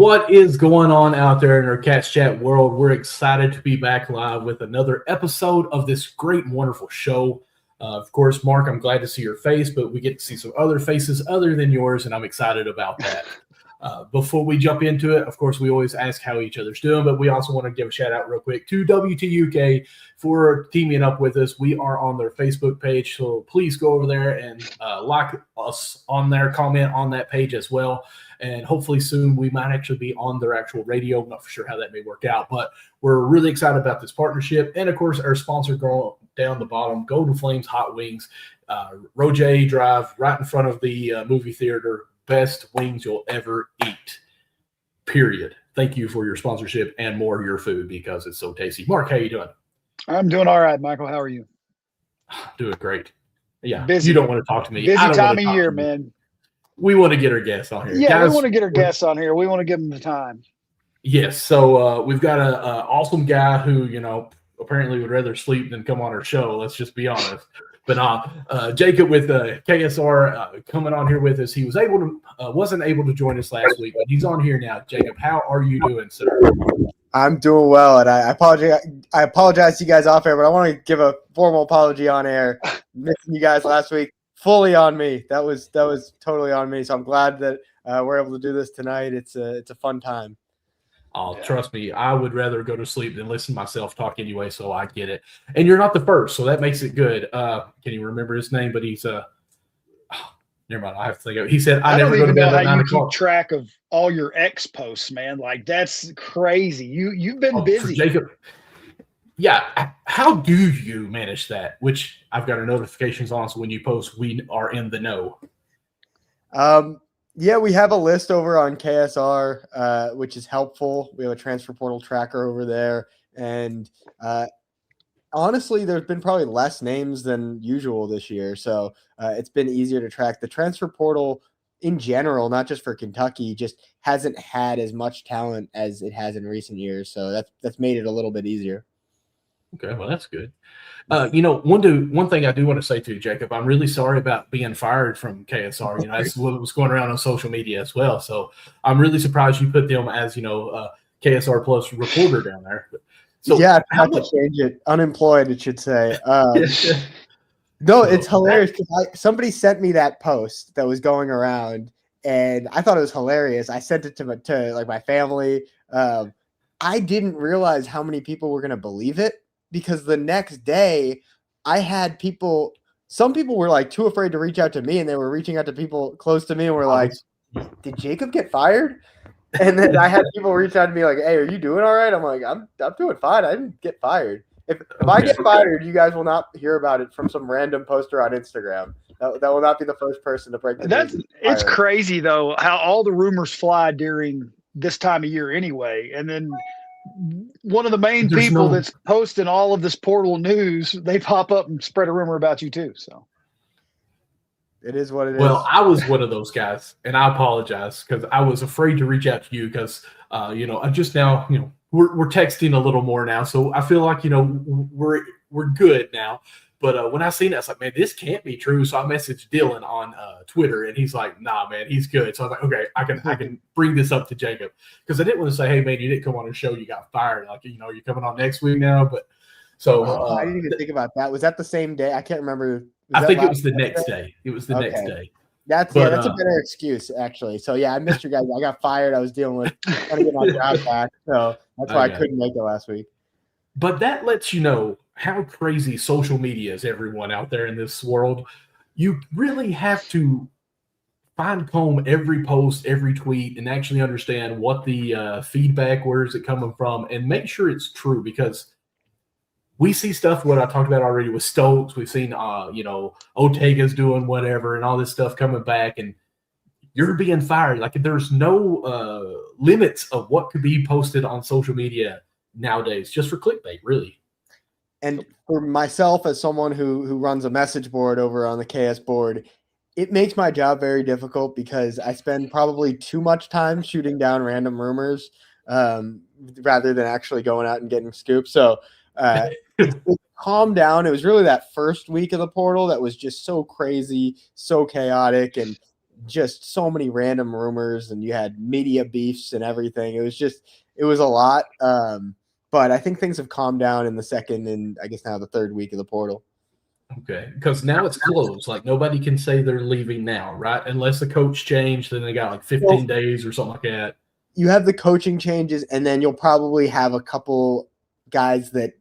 What is going on out there in our Cats Chat world? We're excited to be back live with another episode of this great and wonderful show. Of course, Mark, I'm glad to see your face, but we get to see some other faces other than yours, and I'm excited about that. Before we jump into it, of course, we always ask how each other's doing, but we also want to give a shout out real quick to WTUK for teaming up with us. We are on their Facebook page, so please go over there and like us on there, comment on that page as well. And hopefully soon we might actually be on their actual radio. I'm not for sure how that may work out, but we're really excited about this partnership. And, of course, our sponsor down the bottom, Golden Flames Hot Wings, Roger Drive, right in front of the movie theater. Best wings you'll ever eat, period. Thank you for your sponsorship and more of your food because it's so tasty. Mark, how you doing? I'm doing all right, Michael. How are you? Doing great. Yeah, busy. You don't want to talk to me. Busy time of year, man. We want to get our guests on here. Yeah, guys, we want to get our guests on here. We want to give them the time. Yes, so we've got an awesome guy who, apparently would rather sleep than come on our show. Let's just be honest. But Jacob with KSR coming on here with us. He wasn't able to join us last week, but he's on here now. Jacob, how are you doing, sir? I'm doing well, and I apologize to you guys off air, but I want to give a formal apology on air. Missing you guys last week, fully on me. That was totally on me. So I'm glad that we're able to do this tonight. It's a fun time. Oh, yeah. Trust me, I would rather go to sleep than listen to myself talk anyway, so I get it. And you're not the first, so that makes it good. Can you remember his name? But he's never mind, I have to think of it. He said, I never go to bed at 9 o'clock. Keep track of all your ex posts, man. Like, that's crazy. You've been busy. Jacob, yeah, how do you manage that? Which I've got our notifications on, so when you post, we are in the know. Yeah, we have a list over on KSR, which is helpful. We have a transfer portal tracker over there. And honestly, there's been probably less names than usual this year. So it's been easier to track. The transfer portal in general, not just for Kentucky, just hasn't had as much talent as it has in recent years. So that's made it a little bit easier. Okay, well, that's good. One thing I do want to say to you, Jacob, I'm really sorry about being fired from KSR. That's what was going around on social media as well. So I'm really surprised you put them as, KSR Plus reporter down there. So yeah, I have to change it. Unemployed, it should say. No, it's hilarious because somebody sent me that post that was going around, and I thought it was hilarious. I sent it to my family. I didn't realize how many people were going to believe it. Because the next day I had some people were like too afraid to reach out to me, and they were reaching out to people close to me and were like, did Jacob get fired? And then I had people reach out to me like, hey, are you doing all right? I'm like, I'm doing fine. I didn't get fired. If I get fired, you guys will not hear about it from some random poster on Instagram. That will not be the first person to break the news. It's crazy though, how all the rumors fly during this time of year anyway. And then one of the main people that's posting all of this portal news, they pop up and spread a rumor about you too. So it is what it is. Well, I was one of those guys, and I apologize because I was afraid to reach out to you because, I just now, we're texting a little more now, so I feel like we're good now. But when I seen it, I was like, man, this can't be true. So I messaged Dylan on Twitter, and he's like, nah, man, he's good. So I was like, okay, I can bring this up to Jacob. Because I didn't want to say, hey, man, you didn't come on the show. You got fired. Like, you're coming on next week now. But so I didn't even think about that. Was that the same day? I can't remember. I think it was the next day. It was the next day. That's a better excuse, actually. So, yeah, I missed you guys. I got fired. I was dealing with trying to get my job back. So that's why I couldn't make it last week. But that lets you know how crazy social media is, everyone out there in this world. You really have to fine-comb every post, every tweet, and actually understand what the feedback, where is it coming from, and make sure it's true because we see stuff, what I talked about already with Stokes. We've seen, Ortega's doing whatever and all this stuff coming back, and you're being fired. Like, there's no limits of what could be posted on social media nowadays, just for clickbait, really. And for myself, as someone who runs a message board over on the KS board, it makes my job very difficult because I spend probably too much time shooting down random rumors rather than actually going out and getting scoops. So it calmed down. It was really that first week of the portal that was just so crazy, so chaotic. And just so many random rumors, and you had media beefs and everything. It was a lot. But I think things have calmed down in the second and I guess now the third week of the portal. Okay, because now it's closed. Like nobody can say they're leaving now, right? Unless the coach changed, then they got like 15 days or something like that. You have the coaching changes, and then you'll probably have a couple guys that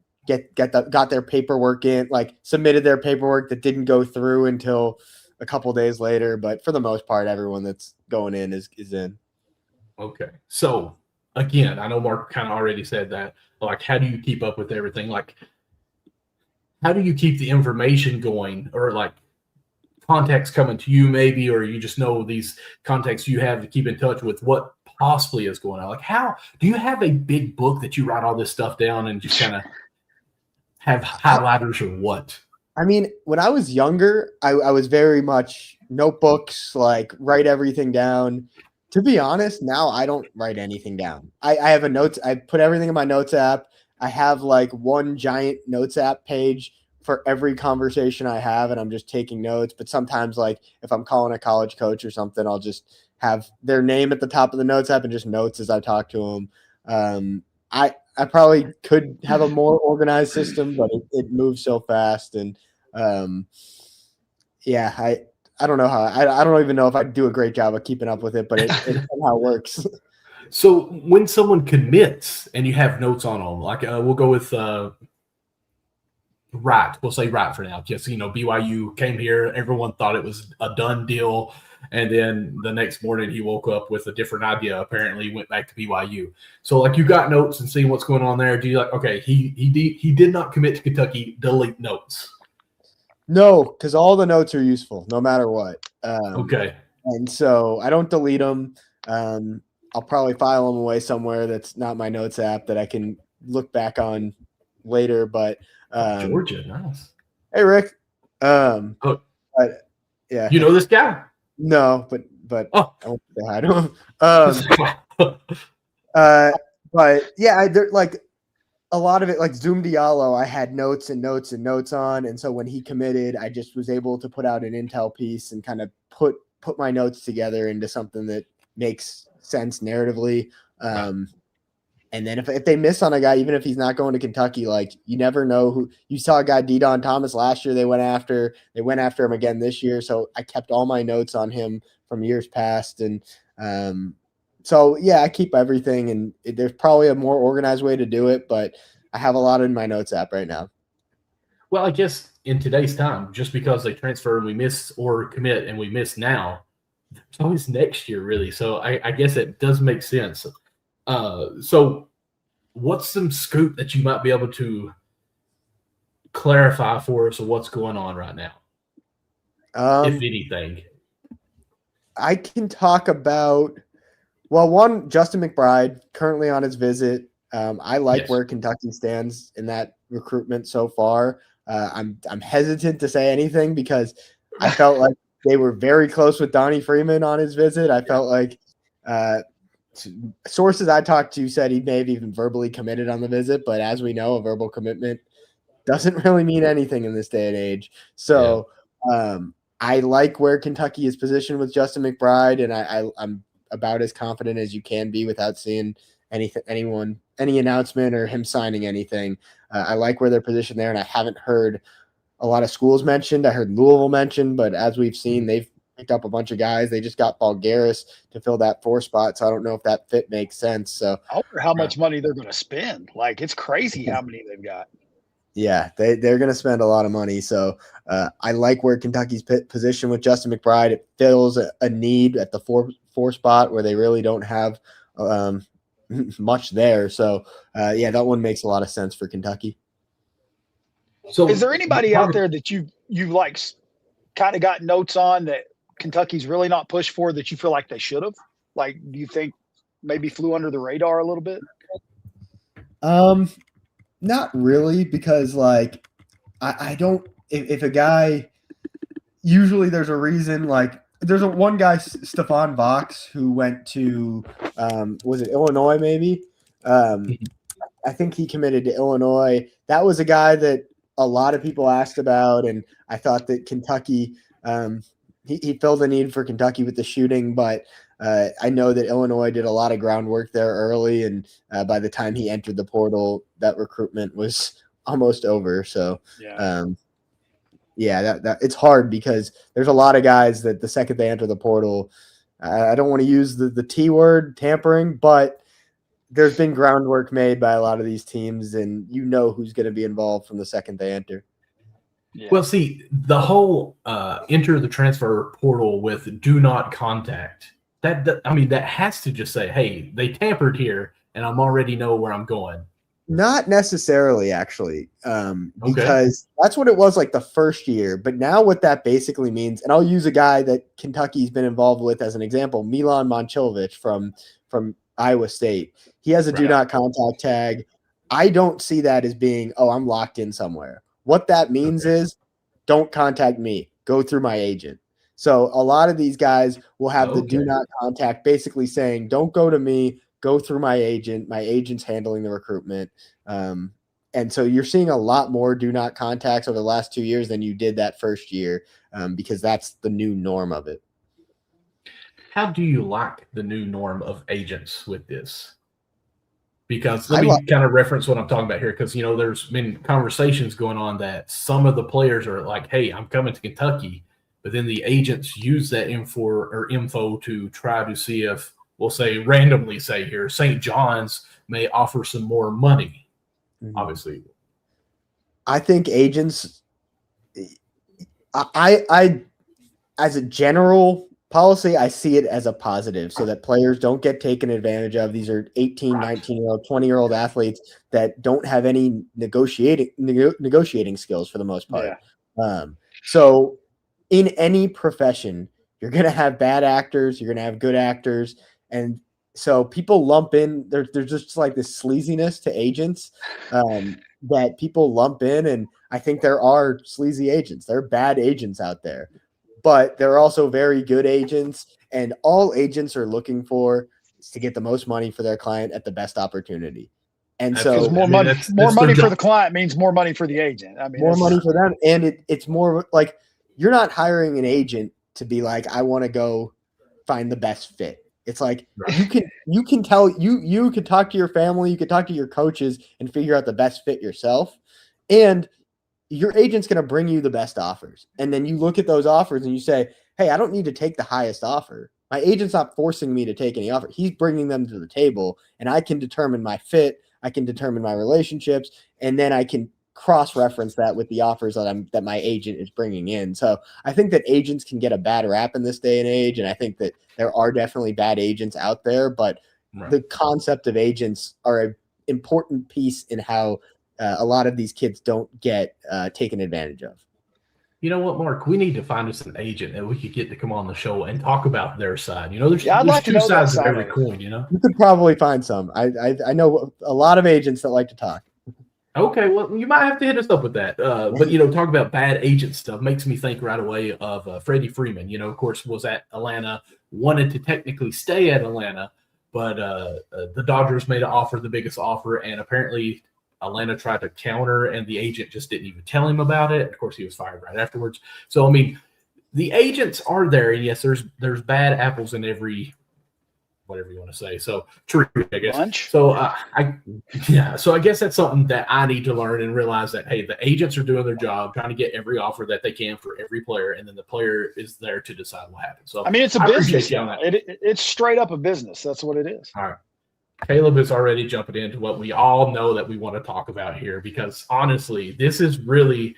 got their paperwork in, like submitted their paperwork that didn't go through until a couple days later. But for the most part, everyone that's going in is in. Okay, so again, I know Mark kind of already said that. Like, how do you keep up with everything? Like, how do you keep the information going, or like contacts coming to you maybe, or you just know these contacts you have to keep in touch with what possibly is going on? Like, how do you have a big book that you write all this stuff down and just kind of have highlighters or what? I mean, when I was younger, I was very much notebooks, like write everything down. To be honest, now I don't write anything down. I have a notes. I put everything in my notes app. I have like one giant notes app page for every conversation I have, and I'm just taking notes. But sometimes, like if I'm calling a college coach or something, I'll just have their name at the top of the notes app and just notes as I talk to them. I probably could have a more organized system, but it moves so fast. And yeah, I don't know how. I don't even know if I do a great job of keeping up with it, but it somehow works. So when someone commits and you have notes on them, like we'll go with Wright. We'll say Wright for now. Just, BYU came here. Everyone thought it was a done deal. And then the next morning he woke up with a different idea. Apparently went back to BYU. So like you got notes and seeing what's going on there. Do you like, okay, he did not commit to Kentucky, delete notes? No, because all the notes are useful no matter what. Okay. And so I don't delete them. I'll probably file them away somewhere that's not my notes app that I can look back on later. But Georgia, nice. Hey, Rick. But, yeah. You know this guy? No, but oh. I won't say hi to him. But yeah, like a lot of it, like Zoom Diallo, I had notes and notes and notes on, and so when he committed, I just was able to put out an intel piece and kind of put my notes together into something that makes sense narratively. And then if they miss on a guy, even if he's not going to Kentucky, like you never know who. You saw a guy, De'Don Thomas, last year. They went after him again this year. So I kept all my notes on him from years past. And so, yeah, I keep everything. And there's probably a more organized way to do it, but I have a lot in my notes app right now. Well, I guess in today's time, just because they transfer and we miss or commit and we miss now, it's always next year, really. So I guess it does make sense. So what's some scoop that you might be able to clarify for us of what's going on right now? If anything. I can talk about, well, one, Justin McBride currently on his visit. I like where Kentucky stands in that recruitment so far. I'm hesitant to say anything because I felt like they were very close with Donnie Freeman on his visit. I felt like sources I talked to said he may have even verbally committed on the visit, but as we know, a verbal commitment doesn't really mean anything in this day and age. So I like where Kentucky is positioned with Justin McBride, and I'm about as confident as you can be without seeing any announcement or him signing anything. I like where they're positioned there, and I haven't heard a lot of schools mentioned. I heard Louisville mentioned, but as we've seen, they've picked up a bunch of guys. They just got Paul Garris to fill that 4 spot, so I don't know if that fit makes sense. So I wonder how much money they're going to spend. Like, it's crazy how many they've got. Yeah, they're going to spend a lot of money. So I like where Kentucky's position with Justin McBride. It fills a need at the 4 spot where they really don't have much there. So, yeah, that one makes a lot of sense for Kentucky. So is there anybody out there that you've like kind of got notes on that Kentucky's really not pushed for that you feel like they should have? Like, do you think maybe flew under the radar a little bit? Not really, because like I don't. If a guy, usually there's a reason. Like there's one guy, Stephon Vox, who went to was it Illinois? Maybe I think he committed to Illinois. That was a guy that a lot of people asked about, and I thought that Kentucky he filled the need for Kentucky with the shooting, but I know that Illinois did a lot of groundwork there early, and by the time he entered the portal, that recruitment was almost over. So, that it's hard because there's a lot of guys that the second they enter the portal, I don't want to use the T word, tampering, but there's been groundwork made by a lot of these teams, and you know who's going to be involved from the second they enter. Yeah. Well, see, the whole enter the transfer portal with do not contact, that has to just say, hey, they tampered here, and I'm already know where I'm going. Not necessarily, actually, because that's what it was like the first year. But now what that basically means, and I'll use a guy that Kentucky's been involved with as an example, Milan Momcilovic from Iowa State. He has a do not contact tag. I don't see that as being, I'm locked in somewhere. What that means is don't contact me. Go through my agent. So a lot of these guys will have the do not contact, basically saying, don't go to me, go through my agent. My agent's handling the recruitment. And so you're seeing a lot more do not contacts over the last 2 years than you did that first year, because that's the new norm of it. How do you like the new norm of agents with this? Because let me kind of reference what I'm talking about here, because, there's been conversations going on that some of the players are like, hey, I'm coming to Kentucky, but then the agents use that info to try to see if, we'll say randomly say here, St. John's may offer some more money, obviously. I think agents, I as a general policy, I see it as a positive so that players don't get taken advantage of. These are 18, 19-year-old, 20-year-old athletes that don't have any negotiating skills for the most part. Yeah. So in any profession, you're going to have bad actors, you're going to have good actors. And so people lump in, there's just like this sleaziness to agents that people lump in. And I think there are sleazy agents. There are bad agents out there. But they're also very good agents, and all agents are looking for is to get the most money for their client at the best opportunity. And so more money for the client means more money for the agent. More money for them. And it's more like you're not hiring an agent to be like, I want to go find the best fit. It's like you can talk to your family, you can talk to your coaches and figure out the best fit yourself. And your agent's going to bring you the best offers. And then you look at those offers and you say, hey, I don't need to take the highest offer. My agent's not forcing me to take any offer. He's bringing them to the table, and I can determine my fit. I can determine my relationships, and then I can cross-reference that with the offers that my agent is bringing in. So I think that agents can get a bad rap in this day and age, and I think that there are definitely bad agents out there, but the concept of agents are an important piece in how a lot of these kids don't get taken advantage of. You know what, Mark? We need to find us an agent that we could get to come on the show and talk about their side. There's two sides of every coin. You could probably find some. I know a lot of agents that like to talk. Okay, well, you might have to hit us up with that. But talk about bad agent stuff makes me think right away of Freddie Freeman. Of course, was at Atlanta, wanted to technically stay at Atlanta, but the Dodgers made an offer, the biggest offer, and apparently Atlanta tried to counter, and the agent just didn't even tell him about it. Of course, he was fired right afterwards. So, the agents are there, and yes, there's bad apples in every, whatever you want to say. So, true, I guess. Lunch. So, so I guess that's something that I need to learn and realize that, hey, the agents are doing their job, trying to get every offer that they can for every player, and then the player is there to decide what happens. So, it's a business. It's straight up a business. That's what it is. All right. Caleb is already jumping into what we all know that we want to talk about here, because honestly, this is really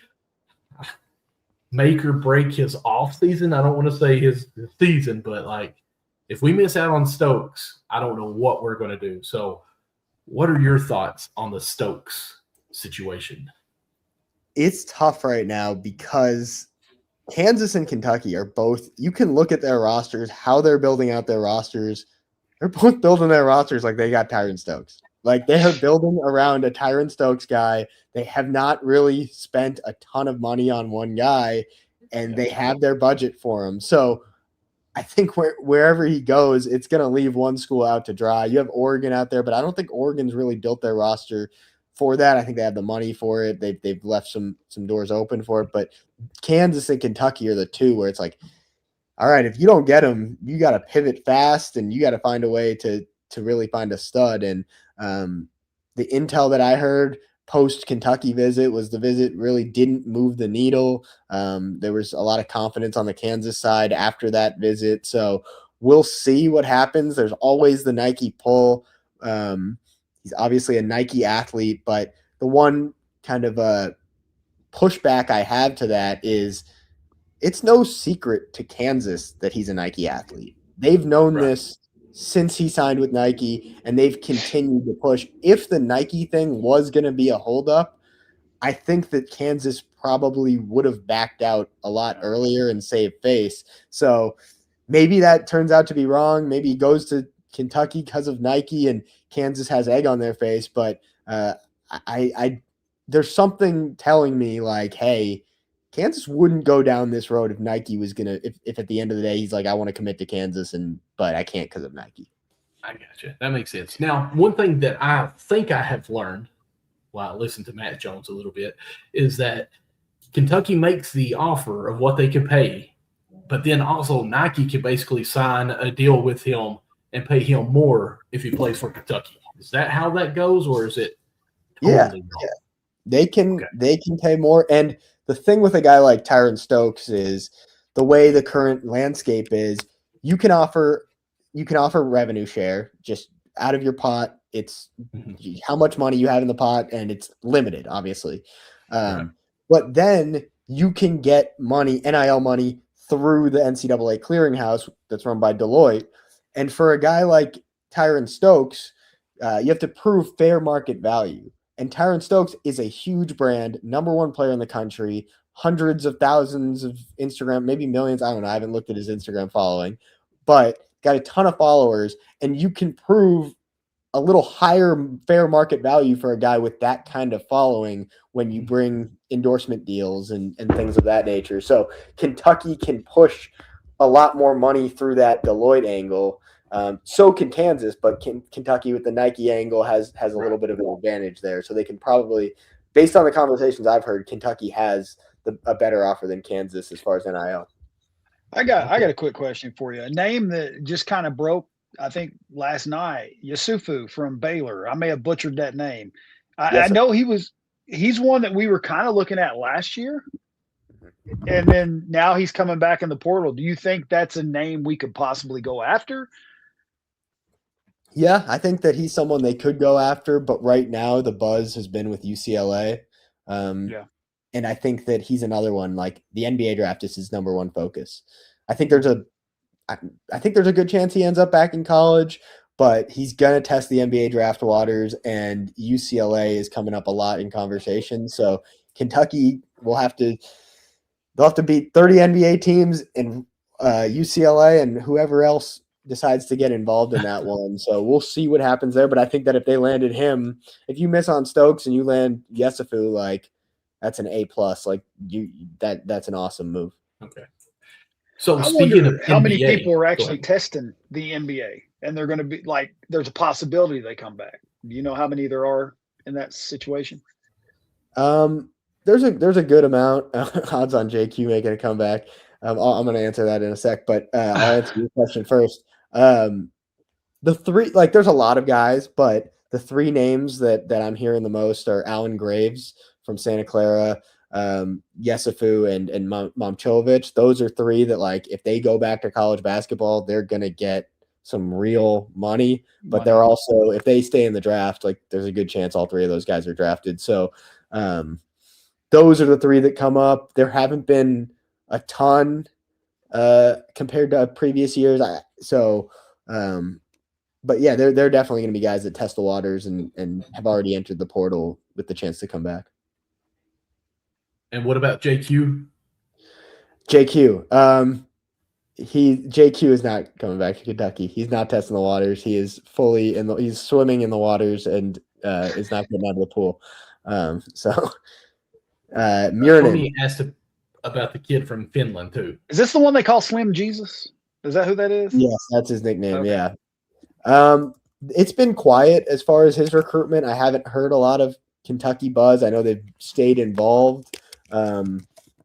make or break his off season. I don't want to say his season, but if we miss out on Stokes, I don't know what we're going to do. So what are your thoughts on the Stokes situation? It's tough right now because Kansas and Kentucky are both, you can look at their rosters, how they're building out their rosters. They're both building their rosters like they got Tyron Stokes. Like they are building around a Tyron Stokes guy. They have not really spent a ton of money on one guy, and they have their budget for him. So I think wherever he goes, it's going to leave one school out to dry. You have Oregon out there, but I don't think Oregon's really built their roster for that. I think they have the money for it. They've left some doors open for it. But Kansas and Kentucky are the two where it's like all right, if you don't get him, you got to pivot fast and you got to find a way to really find a stud. And the intel that I heard post Kentucky visit was the visit really didn't move the needle. There was a lot of confidence on the Kansas side after that visit. So we'll see what happens. There's always the Nike pull. He's obviously a Nike athlete, but the one kind of pushback I have to that is it's no secret to Kansas that he's a Nike athlete. They've known this since he signed with Nike, and they've continued to push. If the Nike thing was going to be a holdup, I think that Kansas probably would have backed out a lot earlier and saved face. So maybe that turns out to be wrong. Maybe he goes to Kentucky because of Nike and Kansas has egg on their face. But I there's something telling me like, hey, Kansas wouldn't go down this road if Nike was going to, if at the end of the day, he's like, I want to commit to Kansas, but I can't because of Nike. I gotcha. That makes sense. Now, one thing that I think I have learned while I listened to Matt Jones a little bit is that Kentucky makes the offer of what they could pay, but then also Nike can basically sign a deal with him and pay him more if he plays for Kentucky. Is that how that goes, or is it totally wrong? Yeah. They can pay more. And the thing with a guy like Tyron Stokes is the way the current landscape is, you can offer revenue share just out of your pot. It's how much money you have in the pot, and it's limited, obviously. But then you can get money, NIL money, through the NCAA clearinghouse that's run by Deloitte. And for a guy like Tyron Stokes, you have to prove fair market value. And Tyron Stokes is a huge brand, number one player in the country, hundreds of thousands of Instagram, maybe millions. I don't know. I haven't looked at his Instagram following, but got a ton of followers. And you can prove a little higher fair market value for a guy with that kind of following when you bring endorsement deals and things of that nature. So Kentucky can push a lot more money through that Deloitte angle. So can Kansas, but Kentucky with the Nike angle has a little bit of an advantage there. So they can probably, based on the conversations I've heard, Kentucky has a better offer than Kansas as far as NIL. I got a quick question for you. A name that just kind of broke, I think, last night, Yusufu from Baylor. I may have butchered that name. I know he's one that we were kind of looking at last year. And then now he's coming back in the portal. Do you think that's a name we could possibly go after? Yeah, I think that he's someone they could go after, but right now the buzz has been with UCLA. And I think that he's another one. Like, the NBA draft is his number one focus. I think there's a good chance he ends up back in college, but he's gonna test the NBA draft waters, and UCLA is coming up a lot in conversation. So Kentucky they'll have to beat 30 NBA teams and UCLA and whoever else decides to get involved in that one. So we'll see what happens there. But I think that if they landed him, if you miss on Stokes and you land Yusufu, like, that's an A+. Like, that's an awesome move. Okay. So I speaking of how NBA, many people are actually testing the NBA, and they're going to be like, there's a possibility they come back. Do you know how many there are in that situation? There's a good amount. Odds on JQ making a comeback. I'm going to answer that in a sec, but I'll answer your question first. The three, like, there's a lot of guys, but the three names that I'm hearing the most are Alan Graves from Santa Clara, Yusufu, and Momcilovic. Those are three that, like, if they go back to college basketball, they're going to get some real money. But they're also, if they stay in the draft, like, there's a good chance all three of those guys are drafted. So those are the three that come up. There haven't been a ton compared to previous years. But yeah, they're definitely going to be guys that test the waters and have already entered the portal with the chance to come back. And what about JQ? JQ is not coming back to Kentucky. He's not testing the waters. He is fully he's swimming in the waters and is not getting out of the pool. Murinen. Tony asked about the kid from Finland too. Is this the one they call Slim Jesus? Is that who that is? Yes, that's his nickname. Okay. Yeah. It's been quiet as far as his recruitment. I haven't heard a lot of Kentucky buzz. I know they've stayed involved.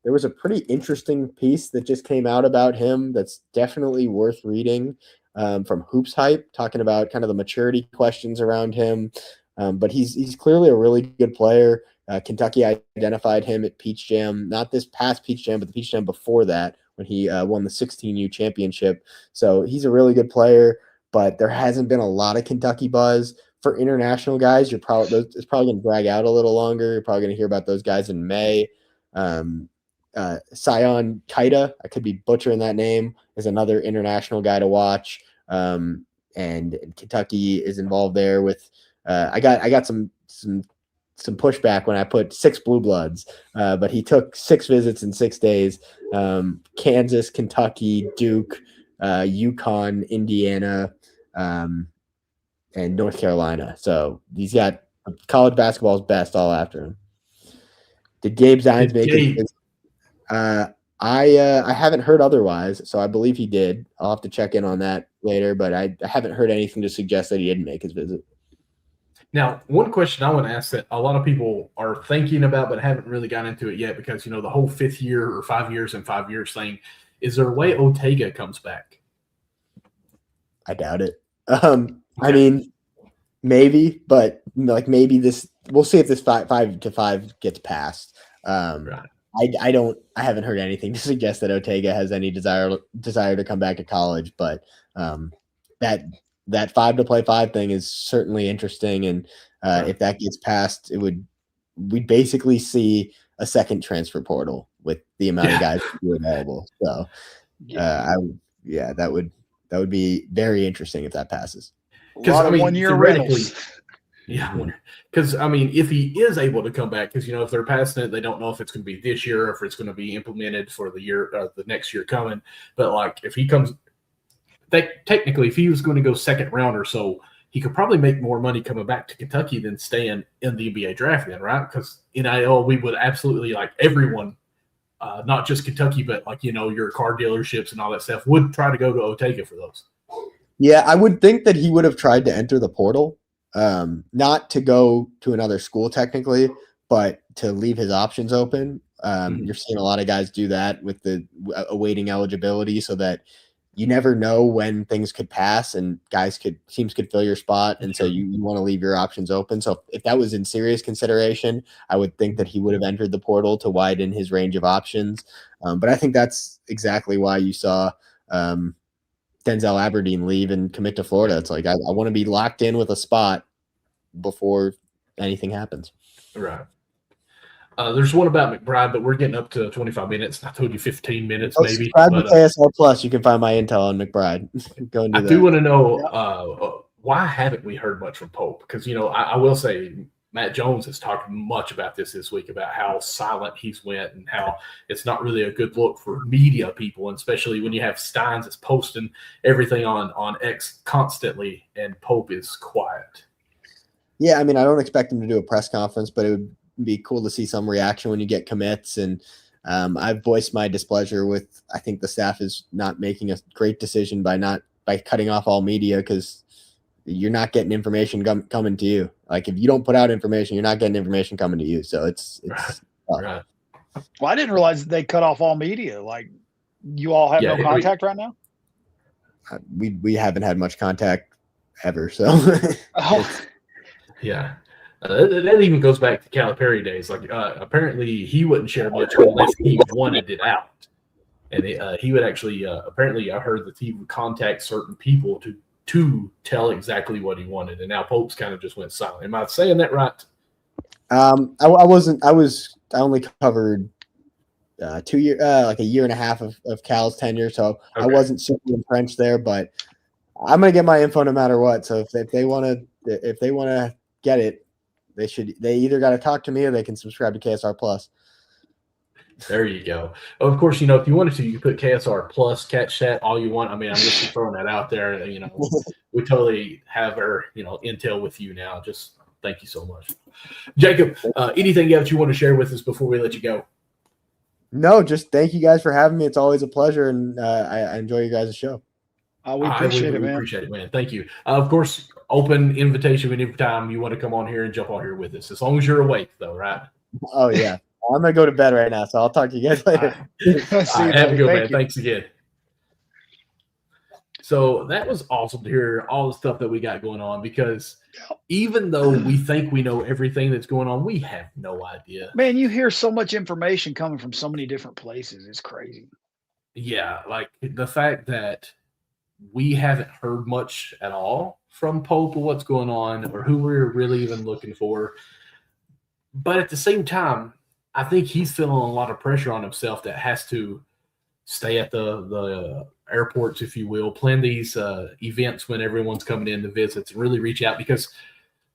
there was a pretty interesting piece that just came out about him that's definitely worth reading from Hoops Hype, talking about kind of the maturity questions around him. But he's clearly a really good player. Kentucky identified him at Peach Jam, not this past Peach Jam, but the Peach Jam before that when he won the 16U championship. So he's a really good player, but there hasn't been a lot of Kentucky buzz. For international guys, it's probably going to drag out a little longer. You're probably going to hear about those guys in May. Sion Kaita, I could be butchering that name, is another international guy to watch. And Kentucky is involved there with I got some pushback when I put 6 Blue Bloods, but he took 6 visits in 6 days. Kansas, Kentucky, Duke, UConn, Indiana, and North Carolina. So he's got college basketball's best all after him. Did Gabe Zines make it? I haven't heard otherwise, so I believe he did. I'll have to check in on that later, but I haven't heard anything to suggest that he didn't make his visit. Now, one question I want to ask that a lot of people are thinking about but haven't really gotten into it yet because, the whole 5th year or 5 years and 5 years thing, is there a way Ortega comes back? I doubt it. I mean, maybe, but maybe this. We'll see if this 5-5 gets passed. Right. I haven't heard anything to suggest that Ortega has any desire to come back to college, but that 5 to play 5 thing is certainly interesting, and if that gets passed, we'd basically see a second transfer portal with the amount of guys who are available. So, that would be very interesting if that passes. Because 1 year rentals. Yeah, because if he is able to come back, because if they're passing it, they don't know if it's going to be this year or if it's going to be implemented for the next year coming. But if he comes, technically, if he was going to go second round or so, he could probably make more money coming back to Kentucky than staying in the NBA draft, then, right? Because NIL, we would absolutely everyone, not just Kentucky, but your car dealerships and all that stuff would try to go to Ortega for those. Yeah, I would think that he would have tried to enter the portal, not to go to another school technically, but to leave his options open. You're seeing a lot of guys do that with the awaiting eligibility so that you never know when things could pass and teams could fill your spot. And so you want to leave your options open. So if that was in serious consideration, I would think that he would have entered the portal to widen his range of options. But I think that's exactly why you saw Denzel Aberdeen leave and commit to Florida. It's I want to be locked in with a spot before anything happens. Right. There's one about McBride, but we're getting up to 25 minutes. I told you 15 minutes maybe. Subscribe to KSR Plus. You can find my intel on McBride. Go and do that. I do want to know why haven't we heard much from Pope? Because, I will say Matt Jones has talked much about this week, about how silent he's went and how it's not really a good look for media people, and especially when you have Steins that's posting everything on X constantly and Pope is quiet. Yeah, I don't expect him to do a press conference, but it would be cool to see some reaction when you get commits. And I've voiced my displeasure with, I think the staff is not making a great decision by cutting off all media, because you're not getting information coming to you. If you don't put out information, you're not getting information coming to you. So it's right. Well, I didn't realize that they cut off all media. You all have no contact right now? We haven't had much contact ever. So yeah. That even goes back to Calipari days. Apparently he wouldn't share much unless he wanted it out. And he would actually, apparently I heard that he would contact certain people to tell exactly what he wanted. And now Pope's kind of just went silent. Am I saying that right? I only covered 2 years, a year and a half of Cal's tenure. So okay. I wasn't super entrenched there, but I'm going to get my info no matter what. So if they want to get it, they either got to talk to me or they can subscribe to KSR Plus. There you go. Of course, if you wanted to, you could put KSR Plus, catch that all you want. I'm just throwing that out there. We totally have our, intel with you now. Just thank you so much. Jacob, anything else you want to share with us before we let you go? No, just thank you guys for having me. It's always a pleasure, and I enjoy you guys' show. We appreciate it, man. We appreciate it, man. Thank you. Of course, open invitation anytime you want to come on here and jump on here with us. As long as you're awake, though, right? Oh, yeah. I'm gonna go to bed right now, so I'll talk to you guys later. See you, have a good man. you. Thanks again. So that was awesome to hear all the stuff that we got going on, because even though we think we know everything that's going on, we have no idea. Man, you hear so much information coming from so many different places. It's crazy. Yeah, like the fact that we haven't heard much at all from Pope or what's going on or who we're really even looking for. But at the same time, I think he's feeling a lot of pressure on himself that has to stay at the airports, if you will, plan these events when everyone's coming in to visit, and really reach out, because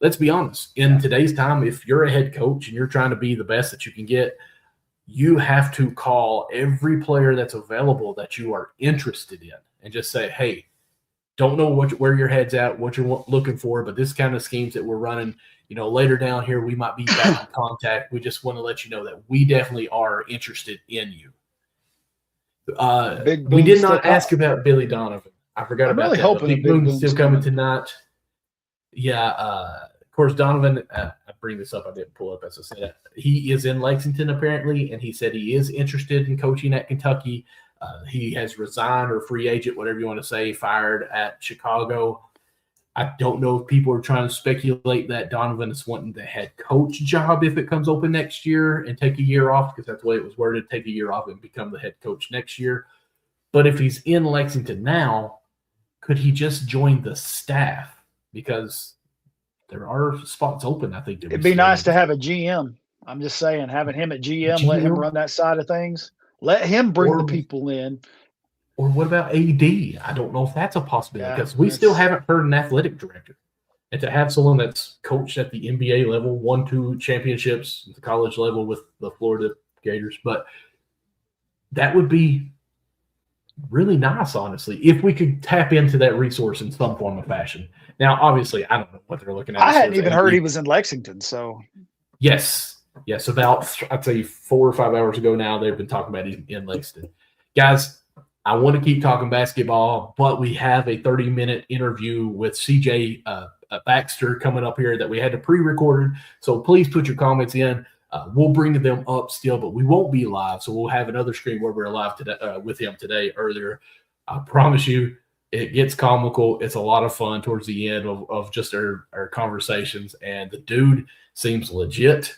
let's be honest, in today's time, if you're a head coach and you're trying to be the best that you can get, you have to call every player that's available that you are interested in and just say, hey, don't know where your head's at, what you're looking for, but this kind of schemes that we're running, later down here, we might be back in contact. We just want to let you know that we definitely are interested in you. We did not ask about Billy Donovan. I forgot about that. Hoping Big Boom's still coming tonight. Yeah, of course, Donovan, I bring this up, I didn't pull up as I said it. He is in Lexington apparently, and he said he is interested in coaching at Kentucky. He has resigned, or free agent, whatever you want to say, fired at Chicago. I don't know if people are trying to speculate that Donovan is wanting the head coach job if it comes open next year and take a year off, because that's the way it was worded, take a year off and become the head coach next year. But if he's in Lexington now, could he just join the staff? Because there are spots open, I think. It'd be nice to have a GM. I'm just saying, having him at GM, let him run that side of things. Let him bring the people in. Or what about AD? I don't know if that's a possibility, because we still haven't heard an athletic director. And to have someone that's coached at the NBA level, won 2 championships at the college level with the Florida Gators, but that would be really nice, honestly, if we could tap into that resource in some form of fashion. Now, obviously, I don't know what they're looking at. I hadn't even heard he was in Lexington, so. Yes, about, I'd say 4 or 5 hours ago now, they've been talking about him in Lexington. Guys, I want to keep talking basketball, but we have a 30-minute interview with CJ Baxter coming up here that we had to pre-record. So please put your comments in. We'll bring them up still, but we won't be live. So we'll have another stream where we're live today with him today earlier. I promise you, it gets comical. It's a lot of fun towards the end of just our conversations. And the dude seems legit.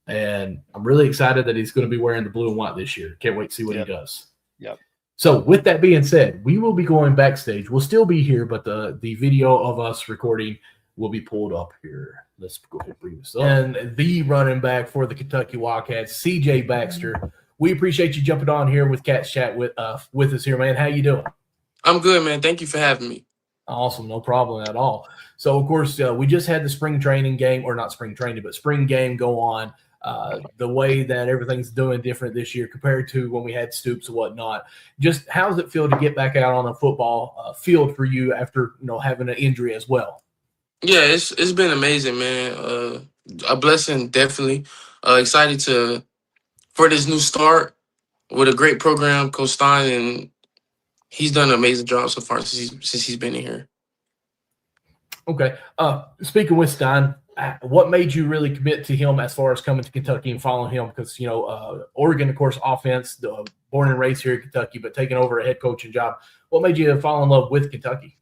And I'm really excited that he's going to be wearing the blue and white this year. Can't wait to see what he does. Yep. So with that being said, we will be going backstage. We'll still be here, but the video of us recording will be pulled up here. Let's go ahead and bring this up. And the running back for the Kentucky Wildcats, CJ Baxter. We appreciate you jumping on here with Cats Chat with us here, man. How you doing? I'm good, man. Thank you for having me. Awesome. No problem at all. So, of course, we just had the spring training game, or not spring training, but spring game go on. The way that everything's doing different this year compared to when we had Stoops and whatnot. Just how does it feel to get back out on a football field for you after having an injury as well? Yeah, it's been amazing, man. A blessing, definitely. Excited for this new start with a great program, Coach Stein, and he's done an amazing job so far since he's been in here. Okay. Speaking with Stein, what made you really commit to him as far as coming to Kentucky and following him? Because, Oregon, of course, offense, born and raised here in Kentucky, but taking over a head coaching job. What made you fall in love with Kentucky?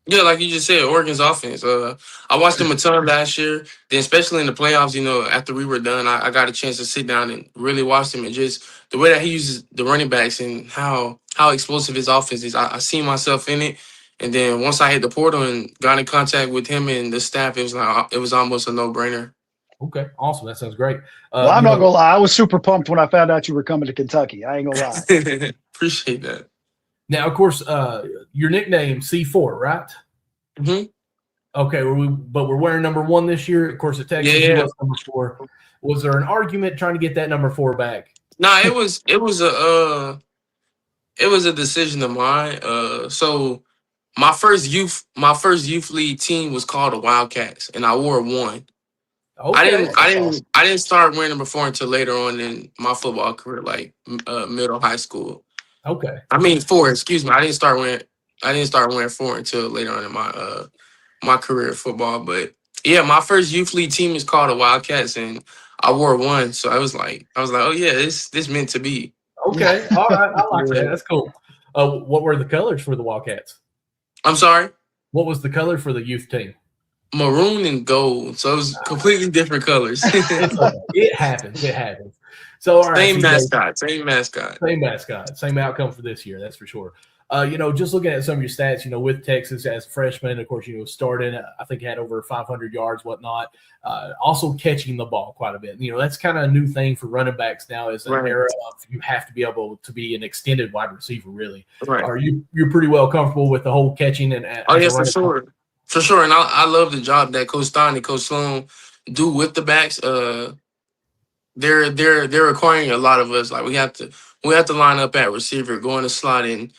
Yeah, like you just said, Oregon's offense. I watched them a ton last year. Then especially in the playoffs, after we were done, I got a chance to sit down and really watch him, and just the way that he uses the running backs and how explosive his offense is. I see myself in it. And then once I hit the portal and got in contact with him and the staff, it was almost a no-brainer. Okay, awesome. That sounds great. Well, I'm not going to lie. I was super pumped when I found out you were coming to Kentucky. I ain't going to lie. Appreciate that. Now, of course, your nickname, C4, right? Mm-hmm. Okay, but we're wearing number 1 this year. Of course, at Texas, was number 4. Was there an argument trying to get that number 4 back? Nah, it was a decision of mine. So my first youth league team was called the Wildcats, and I wore 1. Okay. I didn't start wearing number 4 until later on in my football career, like middle high school. Okay. I mean 4. Excuse me. I didn't start wearing 4 until later on in my career in football. But yeah, my first youth league team is called the Wildcats, and I wore one, so I was like, oh yeah, this meant to be. Okay, all right, I like that. Yeah. That's cool. What were the colors for the Wildcats? I'm sorry, What was the color for the youth team? maroon and gold, so it was completely different colors. It's okay. It happens. It happens. So, all right, Same CJ, mascot, same mascot. same mascot, same outcome for this year. That's for sure. Just looking at some of your stats, with Texas as a freshman, of course, starting, I think had over 500 yards, whatnot. Also catching the ball quite a bit. That's kind of a new thing for running backs now. Is an era of you have to be able to be an extended wide receiver. Really, Right. Are you're pretty well comfortable with the whole catching and? Oh yeah, for sure, for sure. And I love the job that Coach Stein and Coach Sloan do with the backs. They're requiring a lot of us. Like we have to line up at receiver, going to slot in,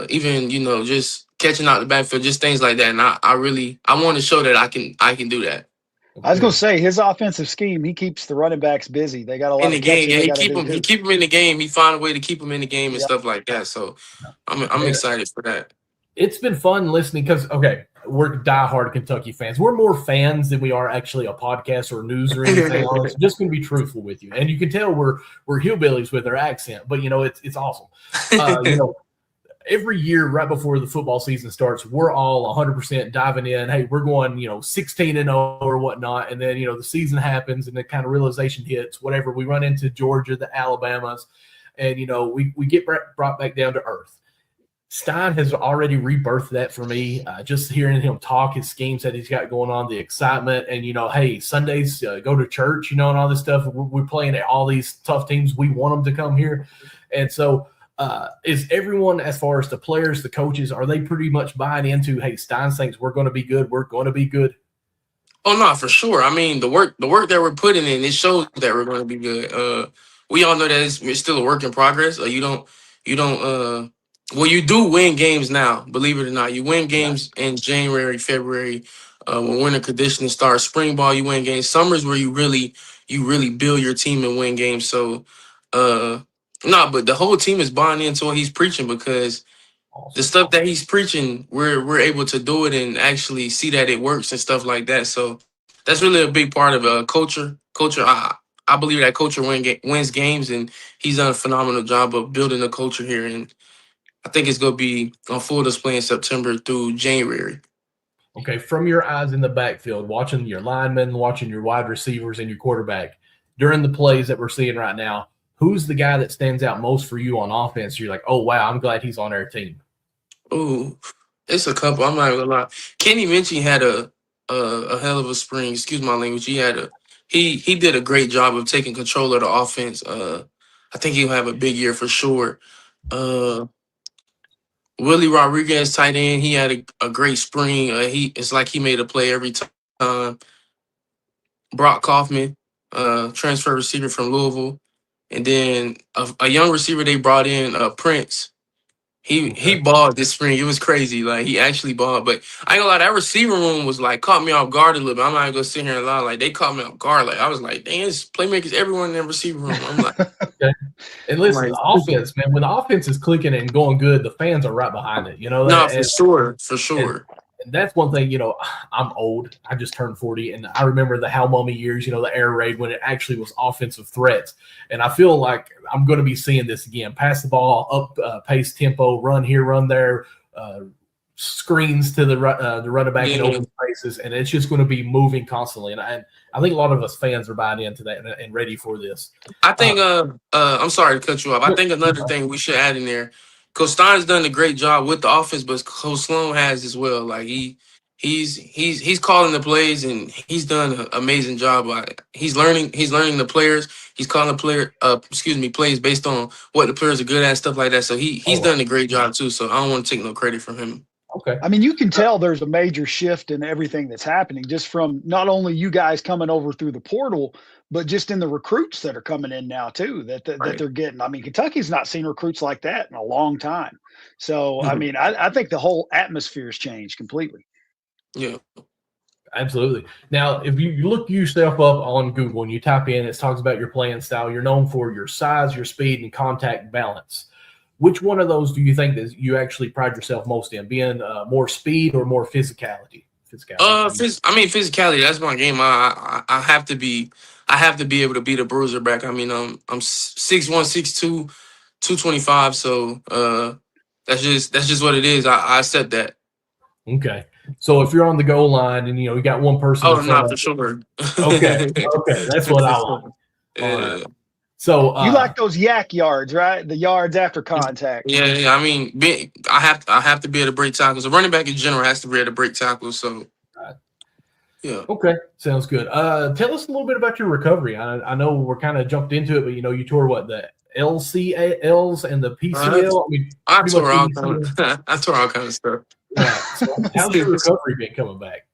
even just catching out the backfield, just things like that. And I want to show that I can do that. I was gonna say his offensive scheme, he keeps the running backs busy. They got a lot in the of game. Yeah, he keep them in the game. He find a way to keep them in the game and stuff like that. So I'm excited for that. It's been fun listening because we're diehard Kentucky fans. We're more fans than we are actually a podcast or news or anything. Honestly, just going to be truthful with you, and you can tell we're hillbillies with our accent, but it's awesome. Every year right before the football season starts, we're all 100% diving in. Hey, we're going 16-0 or whatnot, and then the season happens and the kind of realization hits. Whatever, we run into Georgia, the Alabamas, and we get brought back down to earth. Stein has already rebirthed that for me. Just hearing him talk, his schemes that he's got going on, the excitement, and hey, Sundays go to church, and all this stuff. We're playing at all these tough teams. We want them to come here, and so is everyone, as far as the players, the coaches, are they pretty much buying into? Hey, Stein thinks we're going to be good. We're going to be good. Oh no, for sure. I mean, the work that we're putting in, it shows that we're going to be good. We all know that it's still a work in progress. You do win games now, believe it or not. You win games in January, February, when winter conditioning starts. Spring ball, you win games. Summer's where you really build your team and win games. So, but the whole team is buying into what he's preaching because the stuff that he's preaching, we're able to do it and actually see that it works and stuff like that. So that's really a big part of culture. Culture, I believe that culture wins games, and he's done a phenomenal job of building a culture here. And I think it's going to be on full display in September through January. Okay, from your eyes in the backfield, watching your linemen, watching your wide receivers and your quarterback, during the plays that we're seeing right now, who's the guy that stands out most for you on offense? You're like, oh, wow, I'm glad he's on our team. Ooh, it's a couple. I'm not going to lie. Kenny Minchie had a hell of a spring. Excuse my language. He did a great job of taking control of the offense. I think he'll have a big year for sure. Willie Rodriguez, tight end, he had a great spring. It's like he made a play every time. Brock Kaufman, transfer receiver from Louisville, and then a young receiver they brought in, Prince. He balled this spring. It was crazy. Like he actually balled. But I ain't gonna lie, that receiver room was like caught me off guard a little bit. I'm not gonna sit here and lie. Like they caught me off guard. Like I was like, dang, it's playmakers everywhere in that receiver room. I'm like, okay. And listen, the offense, man, when the offense is clicking and going good, the fans are right behind it. No, for sure. And that's one thing, I'm old. I just turned 40, and I remember the Hal Mummy years, the air raid when it actually was offensive threats. And I feel like I'm going to be seeing this again. Pass the ball, up pace tempo, run here, run there, screens to the running back in open spaces, and it's just going to be moving constantly. And I think a lot of us fans are buying into that and ready for this. I think I'm sorry to cut you off. I think another thing we should add in there, Coach Stein's done a great job with the offense, but Coach Sloan has as well. Like he's calling the plays, and he's done an amazing job. He's learning the players. He's calling the plays based on what the players are good at, stuff like that. So he's done a great job too. So I don't want to take no credit from him. Okay. I mean, you can tell there's a major shift in everything that's happening just from not only you guys coming over through the portal, but just in the recruits that are coming in now too, that they're getting. I mean, Kentucky's not seen recruits like that in a long time. So, I mean, I think the whole atmosphere has changed completely. Yeah. Absolutely. Now, if you look yourself up on Google and you type in, it talks about your playing style. You're known for your size, your speed, and contact balance. Which one of those do you think that you actually pride yourself most in, being more speed or more physicality? physicality? Physicality. That's my game. I have to be. I have to be able to beat a bruiser back. I mean, I'm 6'1", 6'2", 225. So that's just what it is. I accept that. Okay. So if you're on the goal line and you got one person in front not of for sure. Okay. That's what I like. All right. So you like those yak yards, right? The yards after contact. Yeah. I mean, I have to be able to break tackles. A running back in general has to be able to break tackles. So, yeah. Okay, sounds good. Tell us a little bit about your recovery. I know we're kind of jumped into it, but you tore what, the LCLs and the PCL. I tore all kind of stuff. Right. So how's your recovery been coming back?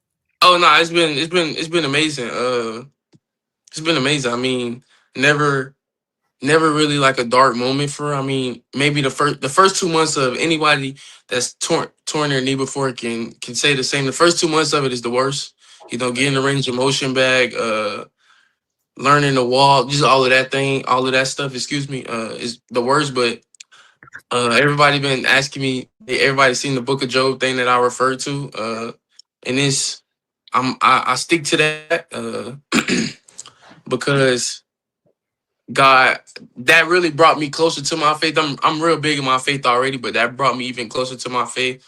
Oh no, it's been amazing. It's been amazing. I mean, never really like a dark moment for. I mean, maybe the first 2 months of anybody that's torn their knee before can say the same. The first 2 months of it is the worst. Getting the range of motion back, learning to walk, just all of that stuff. Excuse me, is the worst. But everybody been asking me. Everybody's seen the Book of Job thing that I referred to, and I stick to that because God, that really brought me closer to my faith. I'm real big in my faith already, but that brought me even closer to my faith.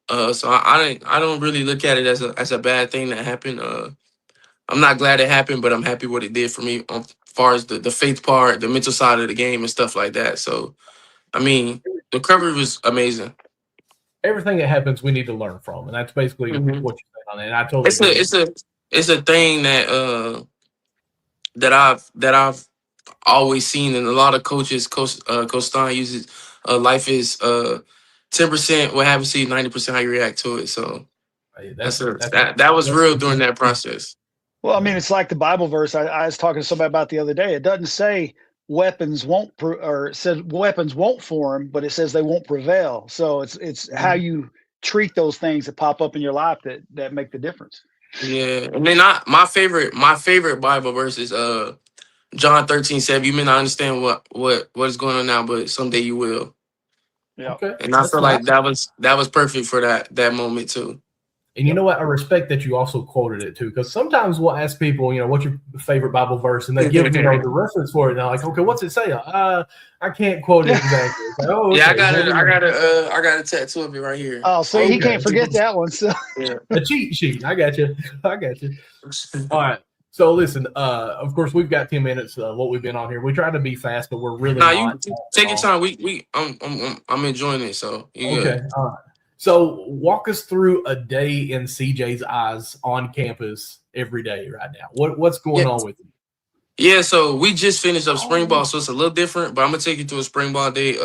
So I don't really look at it as a bad thing that happened. I'm not glad it happened, but I'm happy what it did for me as far as the faith part, the mental side of the game, and stuff like that. So, I mean, the recovery was amazing. Everything that happens, we need to learn from, and that's basically what you're saying on it. And I totally it's a thing that I've always seen, and a lot of coaches, Coach Stein uses. Life is 10% what happens to you, 90% how you react to it. So that was real during that process. Well, I mean, it's like the Bible verse I was talking to somebody about the other day. It doesn't say weapons won't it says weapons won't form, but it says they won't prevail. So it's how you treat those things that pop up in your life that make the difference. Yeah, and then my favorite Bible verse is John 13:7. You may not understand what is going on now, but someday you will. Yeah. Okay. And I feel like that was perfect for that moment too. And you know what? I respect that you also quoted it too, because sometimes we'll ask people, what's your favorite Bible verse, and they give the reference for it. And they're like, okay, what's it say? I can't quote it exactly. Like, okay. Yeah, I got a tattoo of it right here. Oh, so he can't forget that one. So yeah. A cheat sheet. I got you. All right. So listen, of course we've got 10 minutes. What we've been on here, we try to be fast, but we're really not. You take your time. I'm enjoying it. So okay. Good. All right. So walk us through a day in CJ's eyes on campus every day right now. What's going on with you? Yeah, so we just finished up spring ball, so it's a little different, but I'm gonna take you to a spring ball day.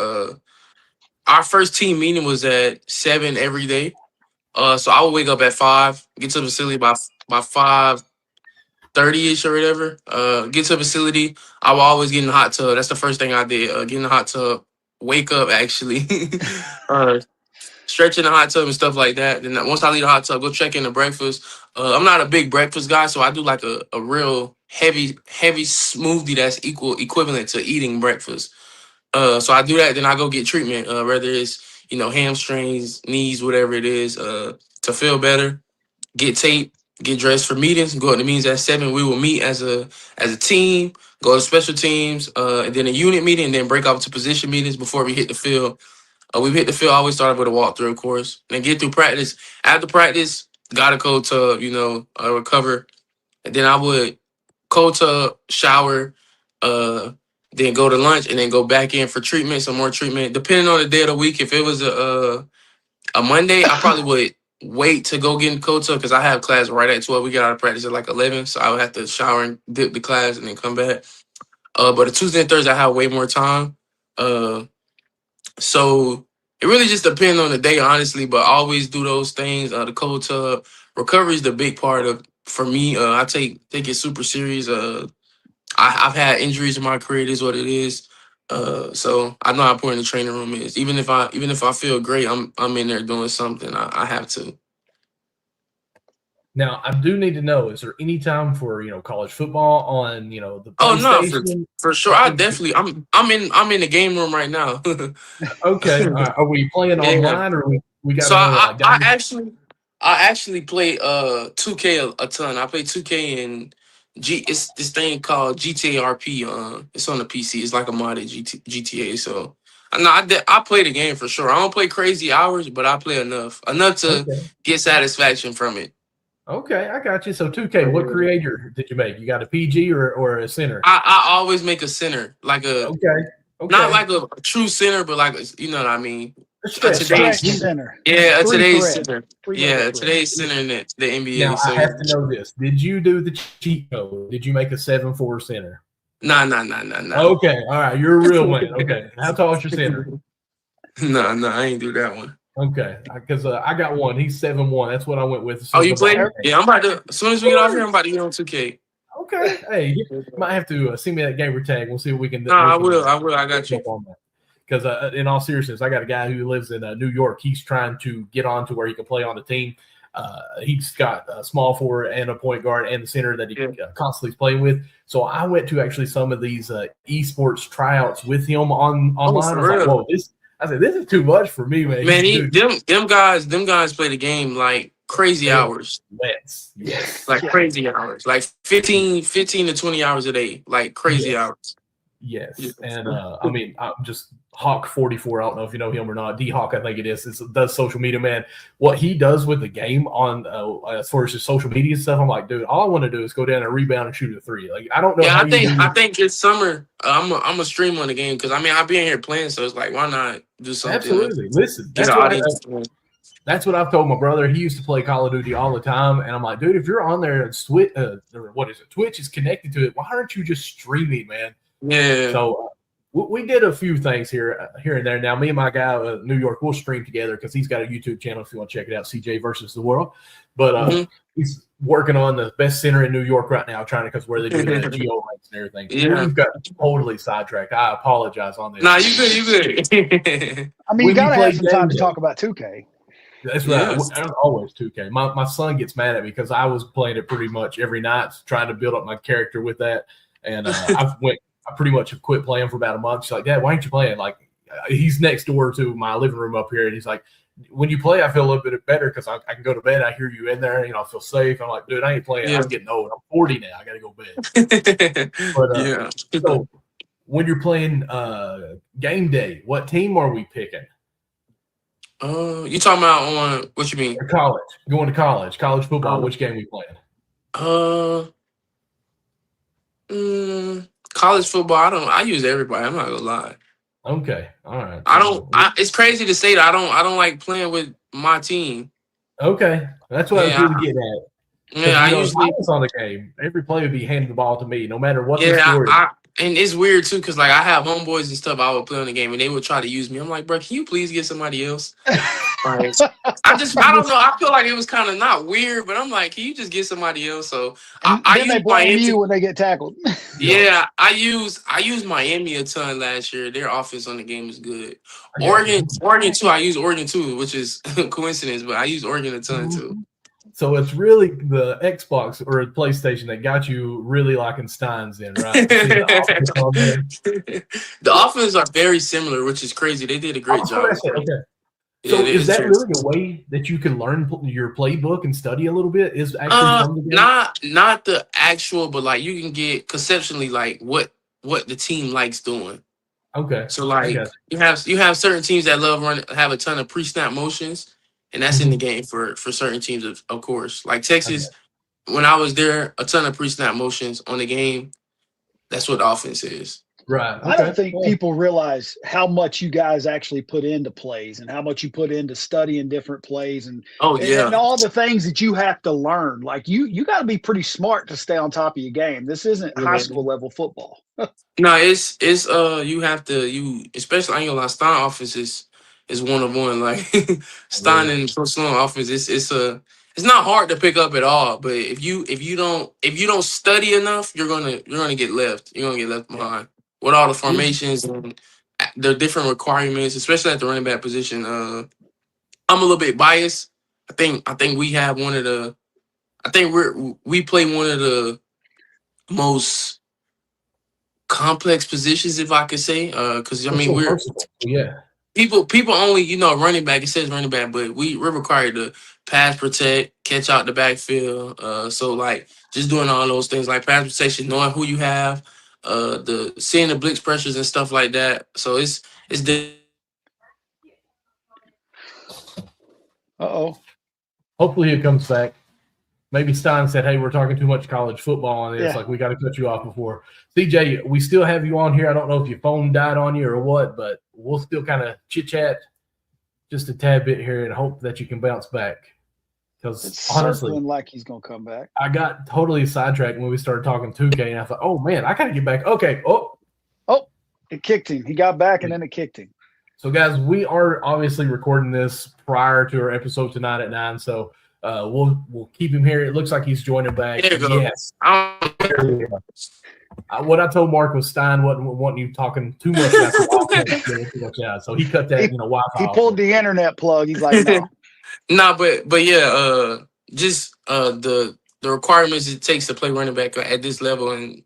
Our first team meeting was at 7 every day. So I would wake up at 5, get to the facility by 5:30ish or whatever. Get to the facility. I would always get in the hot tub. That's the first thing I did. Get in the hot tub, wake up actually. Stretch in the hot tub and stuff like that. Then once I leave the hot tub, go check into breakfast. I'm not a big breakfast guy, so I do like a real heavy smoothie that's equivalent to eating breakfast. So I do that. Then I go get treatment, whether it's hamstrings, knees, whatever it is, to feel better. Get tape, get dressed for meetings. Go to the meetings at 7. We will meet as a team. Go to special teams, and then a unit meeting, and then break off to position meetings before we hit the field. We hit the field. I always start with a walkthrough, of course, and get through practice. After practice, got a cold tub, recover, and then I would cold tub, shower, then go to lunch, and then go back in for treatment, some more treatment. Depending on the day of the week, if it was a Monday, I probably would wait to go get in the cold tub because I have class right at 12. We get out of practice at like 11, so I would have to shower and dip the class and then come back. But a Tuesday and Thursday, I have way more time. So it really just depends on the day, honestly, but I always do those things. The cold tub recovery is the big part for me. I take it super serious. I've had injuries in my career. It is what it is. So I know how important the training room is. Even if I feel great, I'm in there doing something. I have to. Now, I do need to know: is there any time for college football on the PlayStation? Oh no, for sure. I'm in the game room right now. Okay, are we playing online or we got? So I I actually play 2K a ton. I play 2K and it's this thing called GTA RP. It's on the PC. It's like a modded GTA. So no, I play the game for sure. I don't play crazy hours, but I play enough to Okay. get satisfaction from it. Okay, I got you. So 2K, what creator did you make? You got a PG or a center? I always make a center, like a Okay. not like a true center, but like you know what I mean. Stretch center. Yeah, today's threat. center. Three Yeah, level today's center in the NBA. Now So I have to know this. Did you do the cheat code? Did you make a 7'4" center? nah. Okay, all right. You're a real man. Okay. How tall is your center? No, I ain't do that one. Okay, because I got one. He's 7'1". That's what I went with. Oh, you play? Yeah, I'm about to. As soon as we get off here, I'm about to get on 2K. Okay. Hey, you might have to send me that gamer tag. We'll see what we can do. No, I will. I got you. Because in all seriousness, I got a guy who lives in New York. He's trying to get on to where he can play on the team. He's got a small forward and a point guard and the center that he constantly is playing with. So I went to actually some of these esports tryouts with him online. I was like, whoa, this is too much for me, man. Man, them guys play the game like crazy hours. Yes. Like crazy hours. Like 15 to 20 hours a day. Like crazy hours. Yes. And I mean, I'm just Hawk44. I don't know if you know him or not. D-Hawk, I think it is. Does social media, man. What he does with the game on as far as his social media stuff, I'm like, dude, all I want to do is go down and rebound and shoot a three. Like, I don't know. Yeah, I think this summer I'm a stream on the game because I mean I've been here playing, so it's like why not do something? Absolutely. Listen, that's what I've told my brother. He used to play Call of Duty all the time, and I'm like, dude, if you're on there and Twitch is connected to it, why aren't you just streaming, man? Yeah. So we did a few things here and there. Now, me and my guy New York, we'll stream together because he's got a YouTube channel if you want to check it out, CJ versus the World. But he's working on the best center in New York right now, because where they do the geo ranks and everything. Yeah. We've got totally sidetracked. I apologize on this. Nah, you good. I mean, you got to have some time to talk about 2K. That's right. Yes. I'm always 2K. My son gets mad at me because I was playing it pretty much every night, trying to build up my character with that. And I pretty much have quit playing for about a month. She's like, Dad, why aren't you playing? Like, he's next door to my living room up here, and he's like, when you play, I feel a little bit better because I can go to bed. I hear you in there. I feel safe. I'm like, dude, I ain't playing. I'm getting old. I'm 40 now. I got to go bed. But so when you're playing game day, what team are we picking? You talking about on what you mean? College. Going to college football. Which game we playing? College football. I use everybody. I'm not gonna lie. Okay. All right. It's crazy to say that I don't like playing with my team. Okay. That's what I was really getting at. Yeah, I usually was on the game. Every player would be handing the ball to me, no matter what the score is. And it's weird too, because like I have homeboys and stuff. I would play on the game, and they would try to use me. I'm like, bro, can you please get somebody else? I don't know. I feel like it was kind of not weird, but I'm like, can you just get somebody else? So I use Miami when they get tackled. Yeah, I use Miami a ton last year. Their offense on the game is good. Oregon too. I use Oregon too, which is a coincidence, but I use Oregon a ton too. So it's really the Xbox or PlayStation that got you really liking Steins in, right? The offenses are very similar, which is crazy. They did a great job. Okay. So is that really a way that you can learn your playbook and study a little bit? Is actually not the actual, but like you can get conceptually like what the team likes doing. Okay. So like you have certain teams that have a ton of pre-snap motions. And that's in the game for certain teams, of course. Like Texas, when I was there, a ton of pre-snap motions on the game. That's what the offense is. Right. Okay. I don't think people realize how much you guys actually put into plays and how much you put into studying different plays and all the things that you have to learn. Like you got to be pretty smart to stay on top of your game. This isn't high school level football. No, it's you have to especially I ain't gonna lie, Stein offense is one of one. Like Stein and Pro Sloan offense, it's not hard to pick up at all. But if you don't study enough, you're gonna get left. You're gonna get left behind with all the formations and the different requirements, especially at the running back position. I'm a little bit biased. I think we have one of the. I think we play one of the most complex positions, if I could say, because I mean we're. Yeah. People only running back. It says running back, but we're required to pass, protect, catch out the backfield. So like just doing all those things like pass protection, knowing who you have, the seeing the blitz pressures and stuff like that. So it's Hopefully it comes back. Maybe Stein said, "Hey, we're talking too much college football on this. Yeah. Like, we got to cut you off before." CJ, we still have you on here. I don't know if your phone died on you or what, but we'll still kind of chit-chat just a tad bit here and hope that you can bounce back. Because It's honestly, circling like he's going to come back. I got totally sidetracked when we started talking 2K, and I thought, oh, man, I got to get back. Okay. Oh, it kicked him. He got back, and then it kicked him. So, guys, we are obviously recording this prior to our episode tonight at 9, so we'll keep him here. It looks like he's joining back. There you go. Yes. What I told Mark was Stein wasn't wanting you talking too much about the Wildcats out, so he cut that Wi-Fi. He pulled the internet plug. He's like, no. Nah, but yeah, just the requirements it takes to play running back at this level, and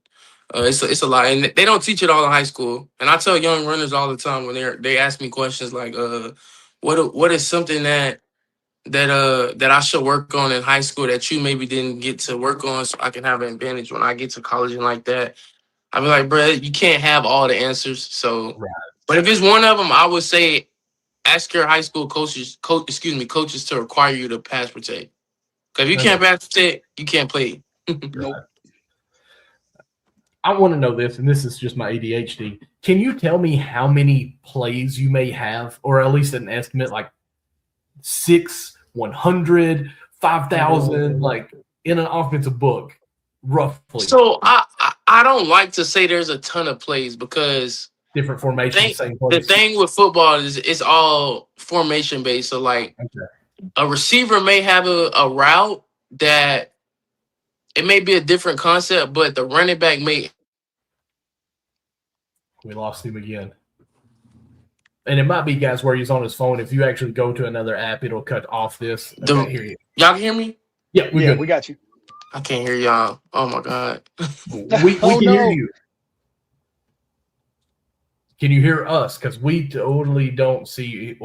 it's a lot, and they don't teach it all in high school. And I tell young runners all the time when they ask me questions like, what is something that I should work on in high school that you maybe didn't get to work on, so I can have an advantage when I get to college and like that. I be like, bro, you can't have all the answers. So, right. But if it's one of them, I would say ask your high school coaches to require you to pass protect. Because if you can't pass protect, you can't play. Nope. I want to know this, and this is just my ADHD. Can you tell me how many plays you may have, or at least an estimate, like 6, 100, 5,000, like in an offensive book, roughly? So I don't like to say there's a ton of plays because different formations, same plays. The thing with football is it's all formation based. So like a receiver may have a route that it may be a different concept, but the running back may. We lost him again. And it might be, guys, where he's on his phone. If you actually go to another app, it'll cut off this. I can't hear you. Y'all can hear me? Yeah, we got you. I can't hear y'all. Oh, my God. we can hear you. Can you hear us? Because we totally don't see you.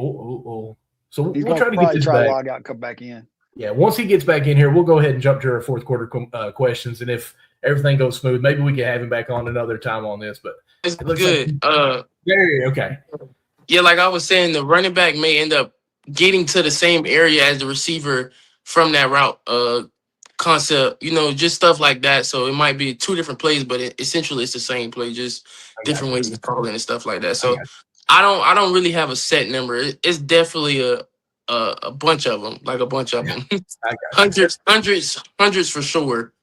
So we'll try to get this back. Log out and come back in. Yeah, once he gets back in here, we'll go ahead and jump to our fourth quarter questions. And if everything goes smooth, maybe we can have him back on another time on this. But it's good. Okay. Yeah, like I was saying, the running back may end up getting to the same area as the receiver from that route concept, just stuff like that. So it might be 2 different plays, but essentially it's the same play, just different ways to call it and stuff like that. So I don't really have a set number. It's definitely a bunch of them, hundreds for sure.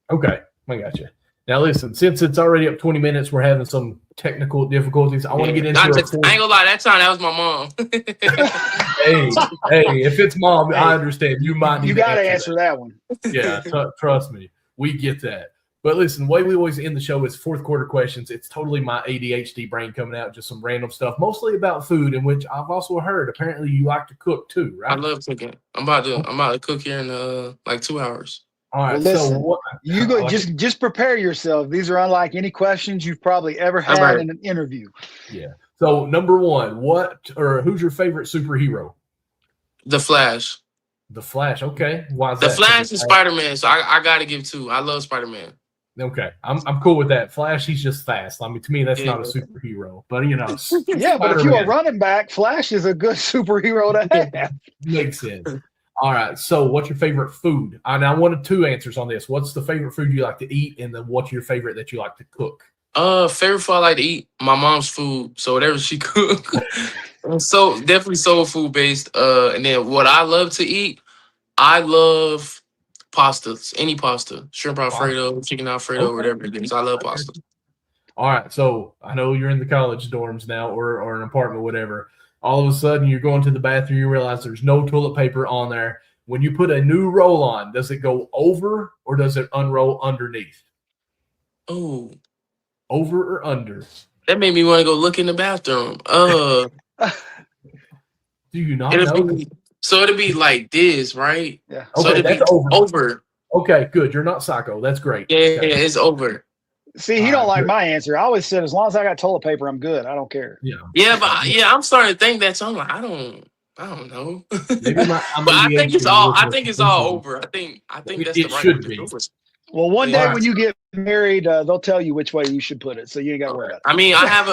Okay, I got you. Now listen, since it's already up 20 minutes, we're having some technical difficulties. I want to get into. I ain't gonna lie, that time that was my mom. hey, if it's mom, I understand. You might need. You got to answer that one. Yeah, trust me, we get that. But listen, the way we always end the show is fourth quarter questions. It's totally my ADHD brain coming out, just some random stuff, mostly about food, in which I've also heard apparently you like to cook too, right? I love cooking. I'm about to cook here in like 2 hours. All right, listen, just prepare yourself. These are unlike any questions you've probably ever had in an interview. Yeah. So number 1, who's your favorite superhero? The Flash. The Flash. Okay. Why is that? The Flash and Spider-Man. So I got to give 2. I love Spider-Man. Okay, I'm cool with that. Flash, he's just fast. I mean, to me, that's not a superhero, but but if you're a running back, Flash is a good superhero to have. Makes sense. All right, so what's your favorite food? I wanted 2 answers on this. What's the favorite food you like to eat, and then what's your favorite that you like to cook? Favorite food I like to eat, my mom's food. So whatever she cook. So definitely soul food based. And then what I love to eat, I love pastas, any pasta, shrimp Alfredo, chicken Alfredo, whatever it is. I love pasta. All right, so I know you're in the college dorms now, or an apartment, whatever. All of a sudden, you're going to the bathroom, you realize there's no toilet paper on there. When you put a new roll on, does it go over or does it unroll underneath? Oh, over or under? That made me want to go look in the bathroom. Do you not know? It'll be like this, right? Yeah. So okay, that's over. Okay, good. You're not psycho. That's great. Yeah, it's over. See, he don't like my answer. I always said, as long as I got toilet paper, I'm good. I don't care. Yeah, but I'm starting to think that. So I'm like, I don't know. Maybe but I think it's all over. I think that's the right way to do it. Well, one day when you get married, they'll tell you which way you should put it, so you ain't got to worry about it. I mean, I have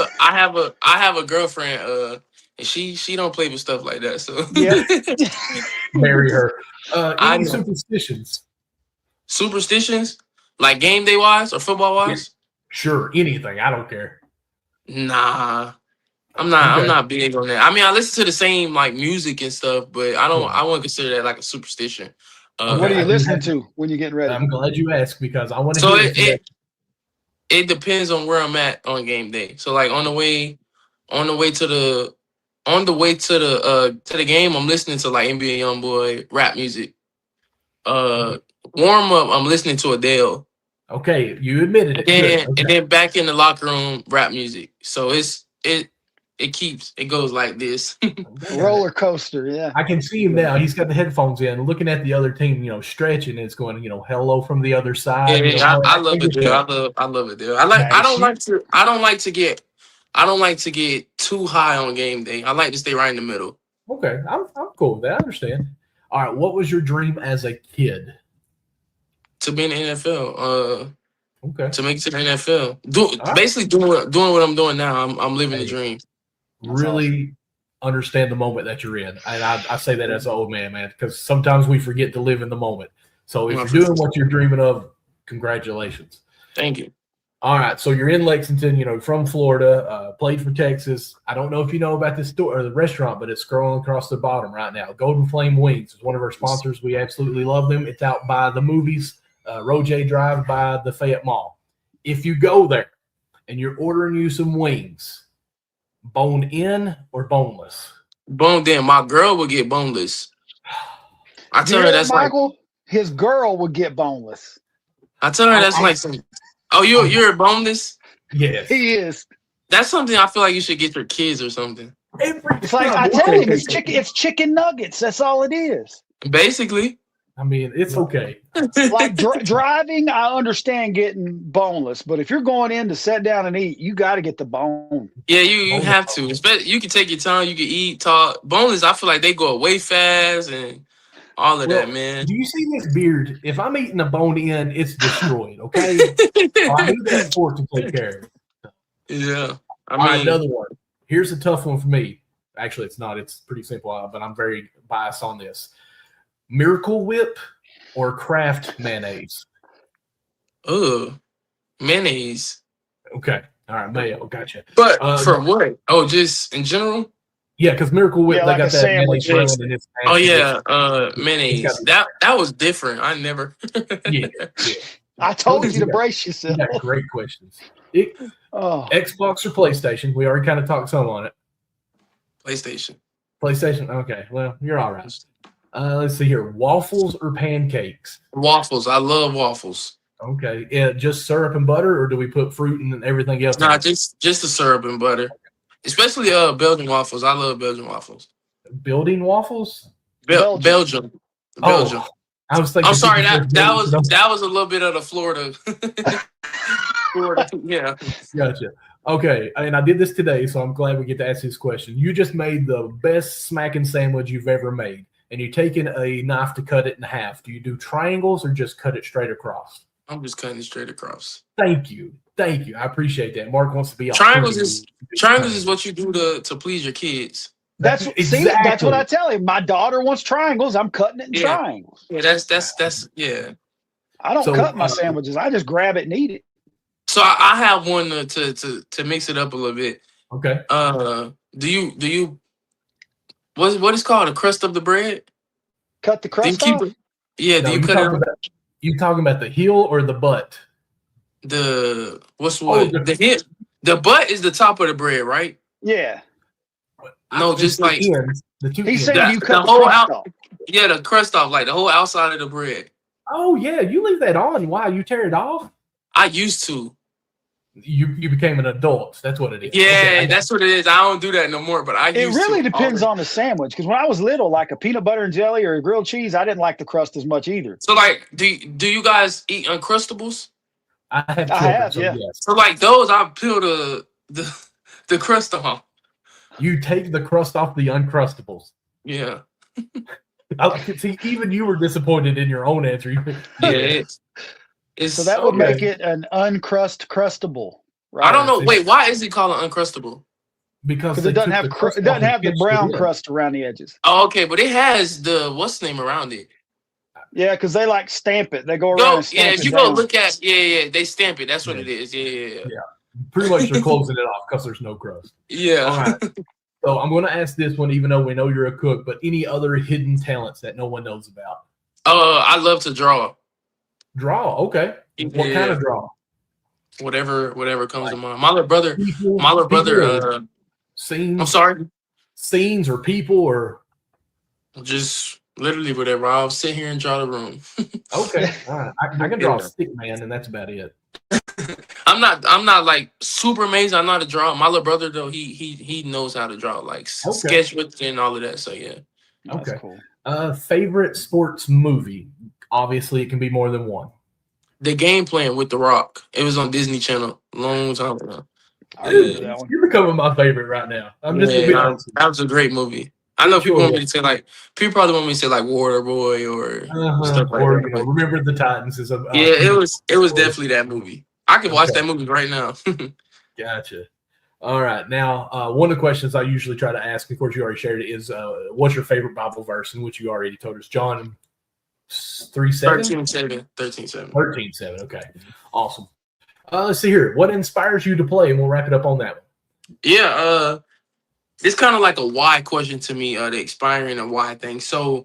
a girlfriend, and she don't play with stuff like that. So marry her. Any superstitions? Superstitions, like game day wise or football wise? Sure, anything. I don't care. Nah, I'm not big on that. I mean, I listen to the same like music and stuff, but I wouldn't consider that like a superstition. What are you listening to when you're getting ready? I'm glad you asked because I want to. So it depends on where I'm at on game day. So like on the way to the game, I'm listening to like NBA YoungBoy rap music. Warm up, I'm listening to Adele. Okay, you admitted it. And then back in the locker room, rap music. So it goes like this. Roller coaster, yeah. I can see him now. He's got the headphones in, looking at the other team, stretching. And it's going, hello from the other side. Yeah, I love it there. I love it there. I don't like to get too high on game day. I like to stay right in the middle. Okay, I'm cool with that. I understand. All right, what was your dream as a kid? To be in the NFL. Okay. To make it to the NFL. Basically doing what I'm doing now. I'm living the dream. Really understand the moment that you're in. And I say that as an old man, because sometimes we forget to live in the moment. So if you're doing what you're dreaming of, congratulations. Thank you. All right, so you're in Lexington, from Florida, played for Texas. I don't know if you know about this store or the restaurant, but it's scrolling across the bottom right now. Golden Flame Wings is one of our sponsors. We absolutely love them. It's out by the movies, Roje Drive by the Fayette Mall. If you go there and you're ordering you some wings, boned in or boneless? Boned in. My girl would get boneless. I tell her that's Michael, his girl would get boneless. I tell her that's like some. Oh, you're boneless? Yes. He is. That's something I feel like you should get your kids or something. It's like I tell him, it's chicken nuggets. That's all it is. Basically. I mean, it's okay. Like driving, I understand getting boneless, but if you're going in to sit down and eat, you got to get the bone. Yeah, you have to. You can take your time. You can eat, talk. Boneless, I feel like they go away fast and all of that, man. Do you see this beard? If I'm eating a bone in, it's destroyed, okay? I need that sport to take care of it. Yeah. All right, another one. Here's a tough one for me. Actually, it's not. It's pretty simple, but I'm very biased on this. Miracle Whip or Kraft mayonnaise? Mayonnaise. Okay. All right, mayo. Gotcha. But for what? Oh, just in general? Yeah, because Miracle Whip, they like got that sandwich. Mayonnaise. That was different. I never. yeah. I told you to brace yourself. You got great questions. Xbox or PlayStation? We already kind of talked some on it. PlayStation. Okay. Well, you're all right. Let's see here. Waffles or pancakes? Waffles. I love waffles. Okay. Yeah, just syrup and butter, or do we put fruit and everything else? Nah, just the syrup and butter. Especially Belgian waffles. I love Belgian waffles. Building waffles? Belgium. Oh, I was thinking. I'm sorry. That was a little bit of the Florida. Yeah. Gotcha. Okay, and I did this today, so I'm glad we get to ask this question. You just made the best smacking sandwich you've ever made, and you're taking a knife to cut it in half. Do you do triangles or just cut it straight across? I'm just cutting it straight across. Thank you. I appreciate that. Mark wants to be triangles is what you do to please your kids. That's what I tell him. My daughter wants triangles. I'm cutting it in triangles. Yeah, that's yeah. I don't cut my sandwiches. I just grab it and eat it. So I have one to mix it up a little bit. Okay. Do you what is called the crust of the bread? Cut the crust off? Yeah. No, do you cut it? You talking about the heel or the butt? The butt is the top of the bread, right? Yeah. No, just like the two. He said you cut the whole crust off. Yeah, the crust off, like the whole outside of the bread. Oh yeah, you leave that on. Why you tear it off? I used to. You became an adult. That's what it is. Yeah, that's what it is. I don't do that no more. But it really depends on the sandwich. Because when I was little, like a peanut butter and jelly or a grilled cheese, I didn't like the crust as much either. So, like, do you guys eat Uncrustables? I have I children, have, so yeah. yes. So like those, I peel the crust off. You take the crust off the Uncrustables. Yeah. See, even you were disappointed in your own answer. Yeah. It's So that would make it an crustable, right? I don't know. Wait, why is it called an Uncrustable? Because it doesn't have it doesn't have the brown crust around the edges. Oh, okay, but it has the what's the name around it. Yeah, because they like stamp it. They go around and stamp it. If you go look at they stamp it. That's what it is. Yeah. Pretty much they're closing it off because there's no crust. Yeah. All right. So I'm going to ask this one, even though we know you're a cook, but any other hidden talents that no one knows about? I love to draw. Draw, okay. What kind of draw? Whatever comes to mind. My little brother. Scenes. I'm sorry. Scenes or people or just literally whatever. I'll sit here and draw the room. Okay, all right. I can draw a stick man, and that's about it. I'm not like super amazing. I'm not a draw. My little brother though, he knows how to draw, like sketch with and all of that. So yeah. Okay. That's cool. Favorite sports movie? Obviously, it can be more than one. The Game Plan with The Rock. It was on Disney Channel a long time ago. You're becoming my favorite right now. I'm just gonna be honest. That was a great movie. I know people want me to say people probably want me to say Water Boy or stuff like that. Remember the Titans is it was definitely that movie. I could watch that movie right now. Gotcha. All right. Now, one of the questions I usually try to ask, of course, you already shared it, is what's your favorite Bible verse? In which you already told us, John 3:7? 13:7. 13:7. Okay. Awesome. Let's see here. What inspires you to play? And we'll wrap it up on that one. Yeah. It's kind of like a why question to me, the expiring and why thing. So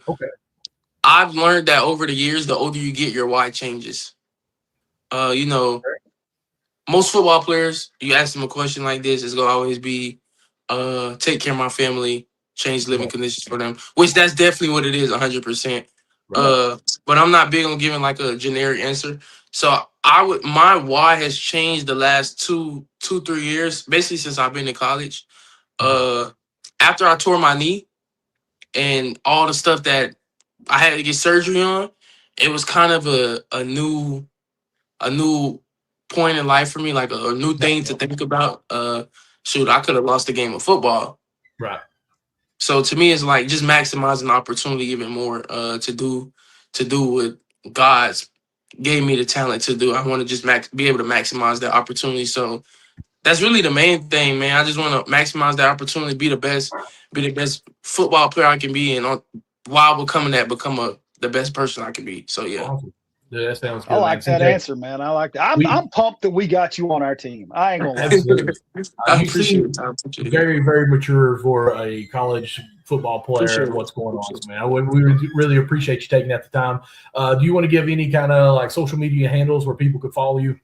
I've learned that over the years, the older you get, your why changes. Most football players, you ask them a question like this, it's going to always be take care of my family, change living conditions for them, which that's definitely what it is, 100%. Right. But I'm not big on giving like a generic answer. So my why has changed the last 2-3 years, basically since I've been in college. After I tore my knee and all the stuff that I had to get surgery on, it was kind of a new point in life for me, like a new thing to think about. I could have lost the game of football. Right. So to me, it's like just maximizing the opportunity even more to do what God's gave me the talent to do. I want to just be able to maximize that opportunity. So that's really the main thing, man. I just want to maximize that opportunity, be the best football player I can be, and while become the best person I can be. So yeah. Awesome. Yeah, that sounds good. I like that answer, man. I like that. I'm pumped that we got you on our team. I ain't gonna lie. Absolutely. I appreciate it. Very, very mature for a college football player. What's going on, man? We really appreciate you taking out the time. Do you want to give any kind of like social media handles where people could follow you?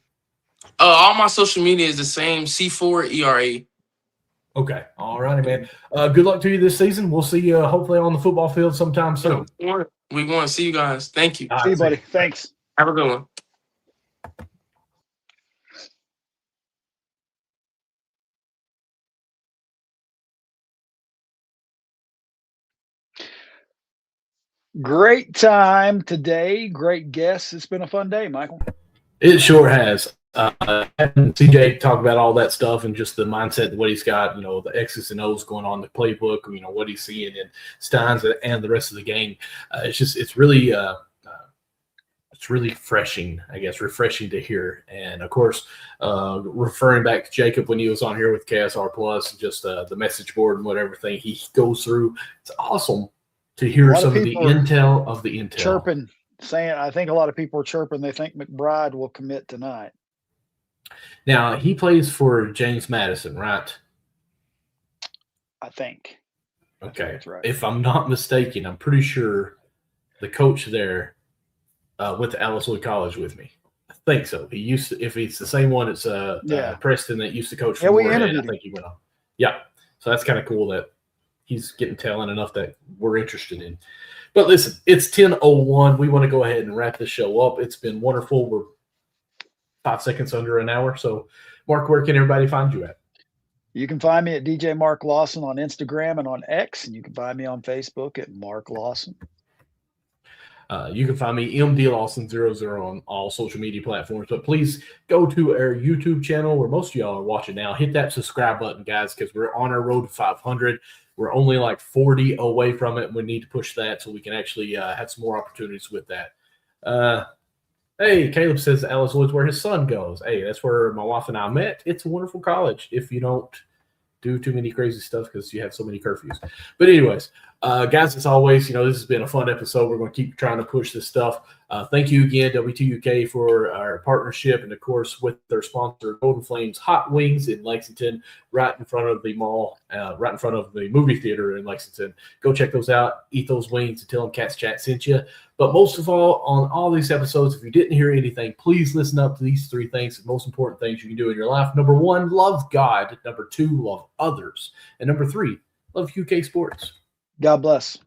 All my social media is the same, C4ERA. Okay. All righty, man. Good luck to you this season. We'll see you hopefully on the football field sometime soon. We want to see you guys. Thank you. See you, buddy. Thanks. Have a good one. Great time today. Great guests. It's been a fun day, Michael. It sure has. Having CJ talk about all that stuff and just the mindset, what he's got, the X's and O's going on in the playbook, what he's seeing in Steins and the rest of the game. It's really refreshing to hear. And of course, referring back to Jacob when he was on here with KSR Plus, just the message board and whatever thing he goes through. It's awesome to hear some of the intel of the intel. Chirping, saying, I think a lot of people are chirping. They think McBride will commit tonight. Now, he plays for James Madison, right? I think. Okay. That's right. If I'm not mistaken, I'm pretty sure the coach there went to Alice Wood College with me. I think so. He used to, if it's the same one, it's Preston that used to coach for we interviewed him. I think he went on. Yeah. So that's kind of cool that he's getting talent enough that we're interested in. But listen, it's 10:01. We want to go ahead and wrap this show up. It's been wonderful. We're 5 seconds under an hour. So, Mark, where can everybody find you at? You can find me at DJ Mark Lawson on Instagram and on X, and you can find me on Facebook at Mark Lawson. You can find me MDLawson00 on all social media platforms. But please go to our YouTube channel where most of y'all are watching now. Hit that subscribe button, guys, because we're on our road to 500. We're only like 40 away from it, and we need to push that so we can actually have some more opportunities with that. Hey, Caleb says Alice Woods where his son goes. Hey, that's where my wife and I met. It's a wonderful college if you don't do too many crazy stuff because you have so many curfews. But anyways, guys, as always, this has been a fun episode. We're going to keep trying to push this stuff. Thank you again, WTUK, for our partnership and, of course, with their sponsor, Golden Flames Hot Wings in Lexington, right in front of the mall, right in front of the movie theater in Lexington. Go check those out. Eat those wings and tell them Cats Chat sent you. But most of all, on all these episodes, if you didn't hear anything, please listen up to these 3 things, the most important things you can do in your life. Number 1, love God. Number 2, love others. And number 3, love UK sports. God bless.